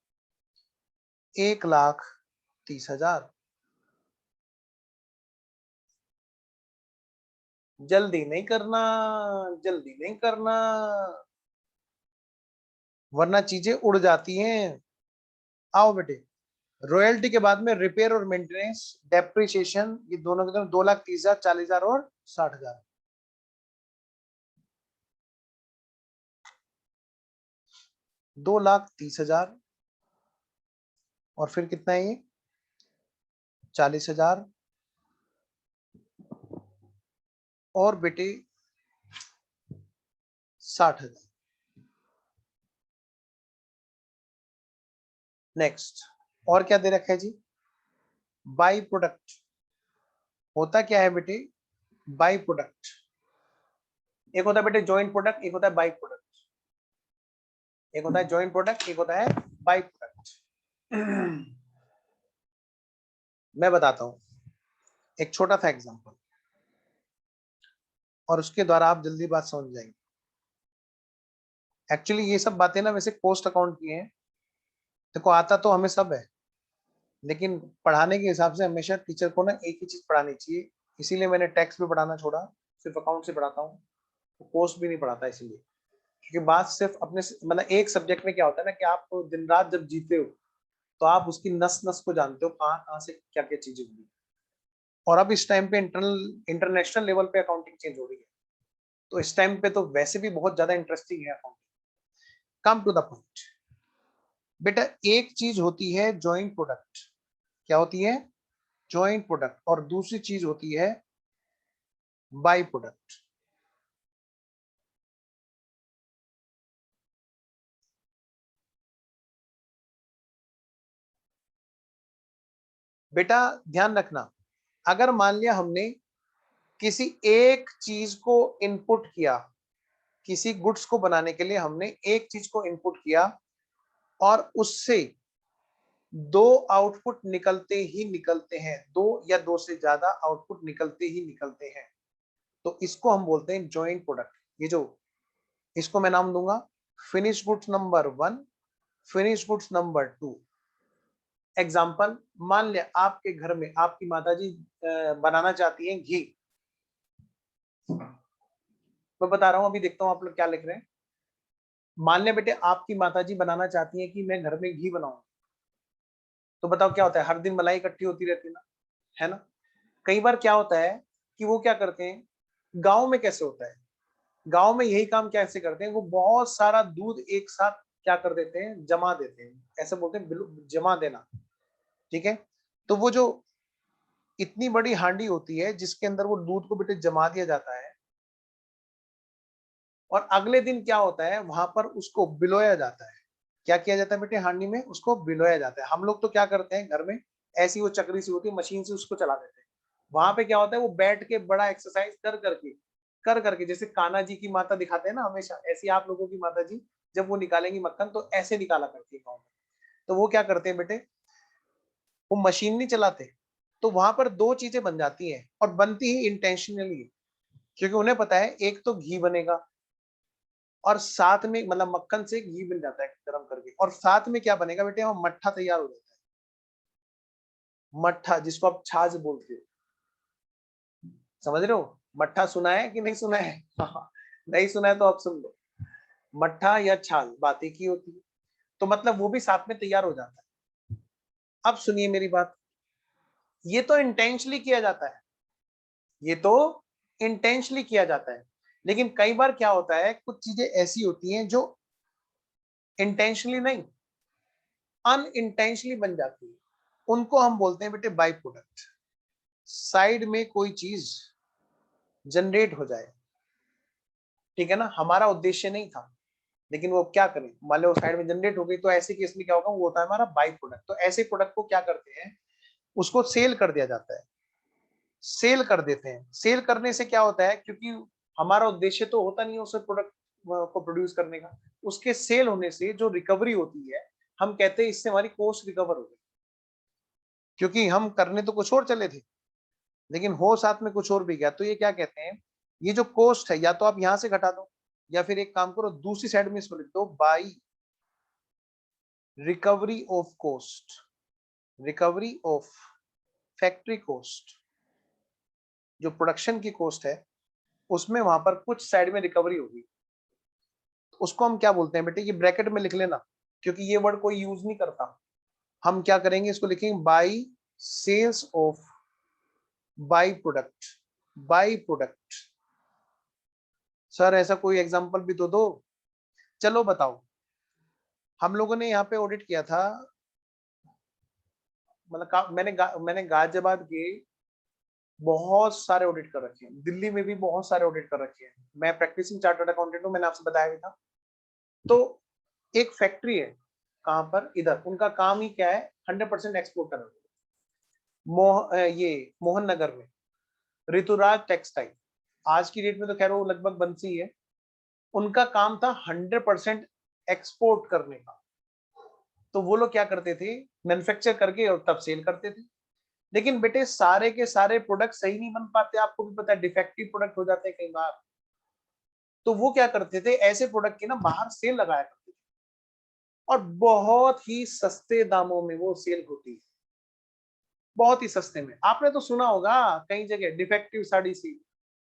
1,30,000। जल्दी नहीं करना, जल्दी नहीं करना, वरना चीजें उड़ जाती हैं। आओ बेटे, रॉयल्टी के बाद में रिपेयर और मेंटेनेंस, डेप्रिसिएशन, ये दोनों के दोनों 2,30,000, 40,000 और 60,000। 2,30,000 और फिर कितना है ये? 40,000 और बेटे 60,000। नेक्स्ट, और क्या दे रखा है जी? By product. होता क्या है बेटे? बाई प्रोडक्ट, एक होता है बेटे जॉइंट प्रोडक्ट, एक होता है बाई प्रोडक्ट। एक होता है जॉइंट प्रोडक्ट, एक होता है बाई प्रोडक्ट। मैं बताता हूं एक छोटा सा एग्जांपल, और उसके द्वारा आप जल्दी बात समझ जाएंगे। एक्चुअली ये सब बातें ना वैसे कॉस्ट अकाउंट की हैं, देखो आता तो हमें सब है, लेकिन पढ़ाने के हिसाब से हमेशा टीचर को ना एक ही चीज पढ़ानी चाहिए। इसीलिए मैंने टैक्स भी पढ़ाना छोड़ा, सिर्फ अकाउंट से पढ़ाता हूँ, कोर्स भी नहीं पढ़ाता इसीलिए। क्योंकि बात सिर्फ अपने मतलब एक सब्जेक्ट में क्या होता है ना कि आप दिन रात जब जीते हो तो आप उसकी नस नस को जानते हो, कहाँ कहाँ से क्या क्या चीजें हुई। और अब इस टाइम पे इंटरनेशनल लेवल पे अकाउंटिंग चेंज हो रही है। तो इस टाइम पे तो वैसे भी बहुत ज्यादा इंटरेस्टिंग है account. Come to the point बेटा, एक चीज होती है जॉइंट प्रोडक्ट। क्या होती है? Joint product. और दूसरी चीज होती है बाई प्रोडक्ट। बेटा ध्यान रखना, अगर मान लिया हमने किसी एक चीज को इनपुट किया, किसी गुड्स को बनाने के लिए हमने एक चीज को इनपुट किया और उससे दो आउटपुट निकलते ही निकलते हैं, दो या दो से ज्यादा आउटपुट निकलते ही निकलते हैं, तो इसको हम बोलते हैं जॉइंट प्रोडक्ट। ये जो, इसको मैं नाम दूंगा finish goods number 1, finish goods number 2। Example, मान लिया आपके घर में आपकी माताजी बनाना चाहती हैं घी। मैं बता रहा हूं, अभी देखता हूं आप लोग क्या लिख रहे हैं। मान लिया बेटे आपकी माताजी बनाना चाहती हैं कि मैं घर में घी बनाऊं, तो बताओ क्या होता है? हर दिन मलाई इकट्ठी होती रहती है ना। कई बार क्या होता है कि वो क्या करते हैं, गांव में कैसे होता है, गांव में यही काम कैसे करते हैं, वो बहुत सारा दूध एक साथ क्या कर देते हैं, जमा देते हैं, ऐसे बोलते हैं जमा देना। ठीक है, तो वो जो इतनी बड़ी हांडी होती है जिसके अंदर वो दूध को बेटे जमा दिया जाता है, और अगले दिन क्या होता है, वहां पर उसको बिलोया जाता है। क्या किया जाता है बेटे? हांडी में उसको बिलोया जाता है। हम लोग तो क्या करते हैं घर में, ऐसी वो चक्री सी होती है, मशीन से उसको चला देते हैं। वहां पे क्या होता है, वो बैठ के बड़ा एक्सरसाइज कर करके जैसे कान्हा जी की माता दिखाते हैं ना हमेशा, ऐसी आप लोगों की माता जी जब वो निकालेंगी मक्खन तो ऐसे निकाला करती है गाँव में। तो वो क्या करते हैं बेटे, वो मशीन नहीं चलाते, तो वहां पर दो चीजें बन जाती हैं, और बनती ही इंटेंशनली, क्योंकि उन्हें पता है एक तो घी बनेगा, और साथ में मतलब मक्खन से घी बन जाता है गर्म करके, और साथ में क्या बनेगा बेटे, वहां मट्ठा तैयार हो जाता है। मट्ठा जिसको आप छाछ बोलते हो, समझ रहे हो? मट्ठा सुना है कि नहीं सुना है? हाँ, नहीं सुना है तो आप सुन लो। मट्ठा या छाछ बात एक ही होती है, तो मतलब वो भी साथ में तैयार हो जाता है। अब सुनिए मेरी बात, ये तो इंटेंशनली किया जाता है, ये तो इंटेंशनली किया जाता है, लेकिन कई बार क्या होता है, कुछ चीजें ऐसी होती हैं जो इंटेंशनली नहीं, अनइंटेंशनली बन जाती है, उनको हम बोलते हैं बेटे बाई प्रोडक्ट। साइड में कोई चीज जनरेट हो जाए, ठीक है ना, हमारा उद्देश्य नहीं था, लेकिन वो क्या करें, मान लो साइड में जनरेट हो गई, तो ऐसे केस में क्या होगा, वो होता है हमारा बाई प्रोडक्ट। तो ऐसे प्रोडक्ट को क्या करते हैं, उसको सेल कर दिया जाता है, सेल कर देते हैं। सेल करने से क्या होता है, क्योंकि हमारा उद्देश्य तो होता नहीं है उस प्रोडक्ट को प्रोड्यूस करने का, उसके सेल होने से जो रिकवरी होती है, हम कहते हैं इससे हमारी कॉस्ट रिकवर हो गई, क्योंकि हम करने तो कुछ और चले थे, लेकिन हो साथ में कुछ और भी गया। तो ये क्या कहते हैं, ये जो कॉस्ट है, या तो आप यहां से घटा दो, या फिर एक काम करो दूसरी साइड में इसको लिख दो, by recovery of cost, recovery of factory cost. जो प्रोडक्शन की कॉस्ट है उसमें वहां पर कुछ साइड में रिकवरी होगी, तो उसको हम क्या बोलते हैं बेटे, ये ब्रैकेट में लिख लेना, क्योंकि ये वर्ड कोई यूज नहीं करता। हम क्या करेंगे, इसको लिखेंगे by sales of by product, by product. Sir ऐसा कोई एग्जांपल भी तो दो। चलो बताओ, हम लोगों ने यहाँ पे ऑडिट किया था, मतलब मैंने गाजियाबाद के बहुत सारे ऑडिट कर रखे हैं, दिल्ली में भी बहुत सारे ऑडिट कर रखे हैं। मैं प्रैक्टिसिंग चार्टर्ड अकाउंटेंट हूँ, मैंने आपसे बताया भी था। तो एक फैक्ट्री है, कहां पर, इधर, उनका काम ही क्या है, 100% एक्सपोर्ट करना। ये मोहन नगर में ऋतुराज टेक्सटाइल, आज की डेट में तो खैर वो लगभग बंद सी है, उनका काम था 100% एक्सपोर्ट करने का। तो वो लोग क्या करते थे, मैन्युफैक्चर करके और तब सेल करते थे। लेकिन बेटे सारे के सारे प्रोडक्ट सही नहीं बन पाते, आपको भी पता है, डिफेक्टिव प्रोडक्ट हो जाते हैं कई बार। तो वो क्या करते थे, ऐसे प्रोडक्ट की ना बाहर सेल लगाया करते थे, और बहुत ही सस्ते दामों में वो सेल होती है, बहुत ही सस्ते में। आपने तो सुना होगा कई जगह डिफेक्टिव साड़ी सी,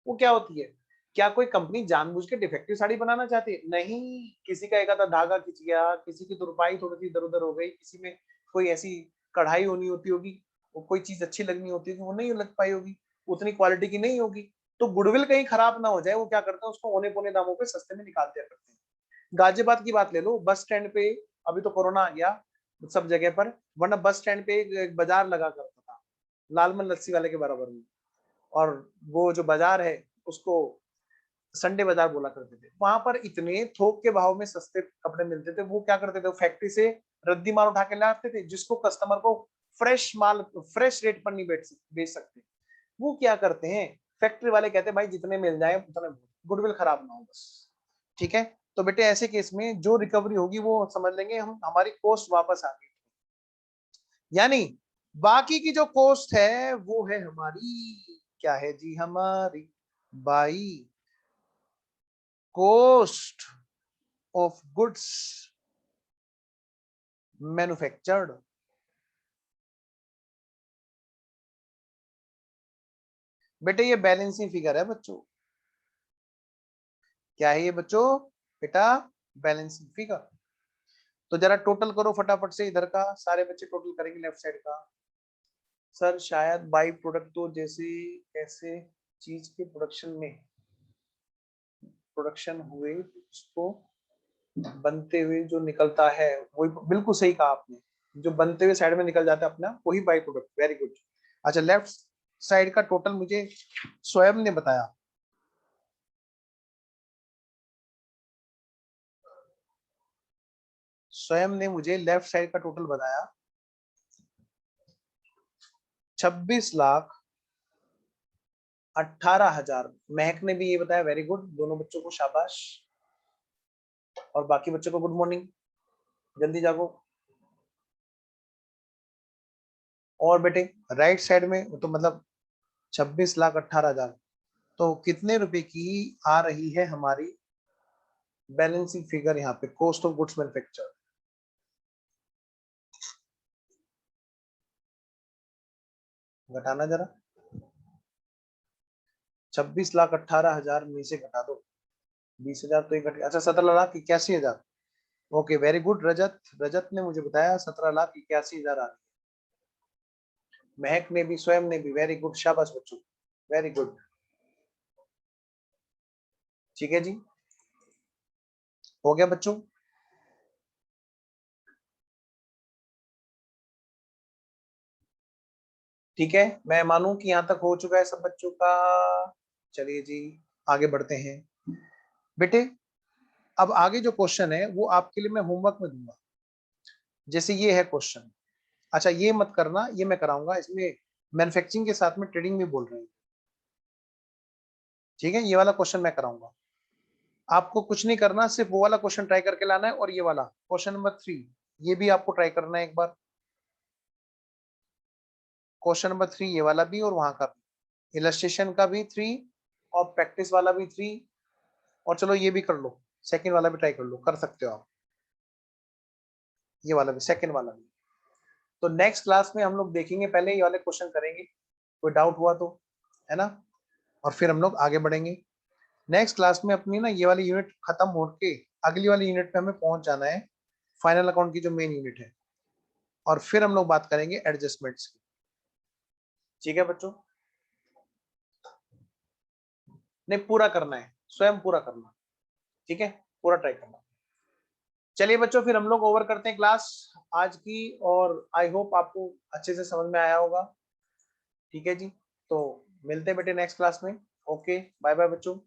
वो क्या होती है, क्या कोई कंपनी जानबूझ के डिफेक्टिव साड़ी बनाना चाहती है? नहीं, किसी का एक आधा धागा खिंच गया, किसी की तुरपाई थोड़ी सी इधर उधर हो गई, किसी में कोई ऐसी कढ़ाई होनी होती होगी, वो कोई चीज अच्छी लगनी होती है, वो नहीं लग पाई होगी, उतनी क्वालिटी की नहीं होगी, तो गुडविल कहीं खराब ना हो जाए, वो क्या करते हैं, उसको औने पौने दामों पे सस्ते में निकाल दिया करते हैं। गाजियाबाद की बात ले लो, बस स्टैंड पे, अभी तो कोरोना आ गया सब जगह पर, वरना बस स्टैंड पे एक बाजार लगा करता था लालमन लस्सी वाले के बराबर में, और वो जो बाजार है उसको संडे बाजार बोला करते थे। वहां पर इतने थोक के भाव में सस्ते कपड़े मिलते थे, वो क्या करते थे, फैक्ट्री से रद्दी माल उठा के लाते थे, जिसको कस्टमर को फ्रेश माल फ्रेश रेट पर नहीं बेच सकते। वो क्या करते हैं, फैक्ट्री वाले कहते हैं भाई जितने मिल जाए उतने, गुडविल खराब ना हो बस। ठीक है, तो बेटे ऐसे केस में जो रिकवरी होगी वो समझ लेंगे हम, हमारी कॉस्ट वापस आ गई, यानी बाकी की जो कॉस्ट है वो है हमारी, क्या है जी, हमारी by cost of goods manufactured. बेटे ये बैलेंसिंग फिगर है बच्चों, क्या है ये बच्चों, बेटा बैलेंसिंग फिगर। तो जरा टोटल करो फटाफट से, इधर का सारे बच्चे टोटल करेंगे लेफ्ट साइड का। सर शायद बाई प्रोडक्ट तो जैसे कैसे चीज के प्रोडक्शन में प्रोडक्शन हुए उसको बनते हुए जो निकलता है, वही बिल्कुल सही कहा आपने, जो बनते हुए साइड में निकल जाता है अपना वही बाई प्रोडक्ट, वेरी गुड। अच्छा लेफ्ट साइड का टोटल मुझे स्वयं ने बताया, स्वयं ने मुझे लेफ्ट साइड का टोटल बताया 26,18,000। महक ने भी ये बताया, वेरी गुड, दोनों बच्चों को शाबाश, और बाकी बच्चों को गुड मॉर्निंग, जल्दी जागो। और बेटे राइट साइड में तो मतलब 26,18,000, तो कितने रुपए की आ रही है हमारी बैलेंसिंग फिगर यहाँ पे, कॉस्ट ऑफ गुड्स मैन्युफैक्चर, घटाना जरा, 26,18,000 में से घटा दो 20,000 तो ये घट गया, अच्छा 17,81,000। ओके वेरी गुड रजत, रजत ने मुझे बताया 17,81,000 आ रही है। महक ने भी, स्वयं ने भी, वेरी गुड, शाबाश बच्चों, वेरी गुड। ठीक है जी, हो गया बच्चों। ठीक है, मैं मानूं कि यहाँ तक हो चुका है सब बच्चों का। चलिए जी आगे बढ़ते हैं बेटे। अब आगे जो क्वेश्चन है वो आपके लिए मैं होमवर्क में दूंगा, जैसे ये है क्वेश्चन। अच्छा ये मत करना, ये मैं कराऊंगा, इसमें मैन्युफैक्चरिंग के साथ में ट्रेडिंग भी बोल रहे हैं। ठीक है, ये वाला क्वेश्चन मैं कराऊंगा, आपको कुछ नहीं करना, सिर्फ वो वाला क्वेश्चन ट्राई करके लाना है, और ये वाला क्वेश्चन नंबर 3 ये भी आपको ट्राई करना है एक बार। क्वेश्चन नंबर 3 ये वाला भी, और वहां का भी, इलस्ट्रेशन का भी 3, और प्रैक्टिस वाला भी 3, और चलो ये भी कर लो, सेकंड वाला भी ट्राई कर लो, कर सकते हो आप, ये वाला भी, सेकंड वाला भी। तो नेक्स्ट क्लास में हम लोग देखेंगे, पहले ये वाले क्वेश्चन करेंगे, कोई डाउट हुआ तो, है ना, और फिर हम लोग आगे बढ़ेंगे। नेक्स्ट क्लास में अपनी ना ये वाली यूनिट खत्म होके अगली वाली यूनिट पे हमें पहुंच जाना है, फाइनल अकाउंट की जो मेन यूनिट है, और फिर हम लोग बात करेंगे एडजस्टमेंट्स की। ठीक है बच्चों, नहीं पूरा करना है, स्वयं पूरा करना, ठीक है, पूरा ट्राई करना। चलिए बच्चों फिर हम लोग ओवर करते हैं क्लास आज की, और आई होप आपको अच्छे से समझ में आया होगा। ठीक है जी, तो मिलते हैं बेटे नेक्स्ट क्लास में। ओके बाय बाय बच्चों।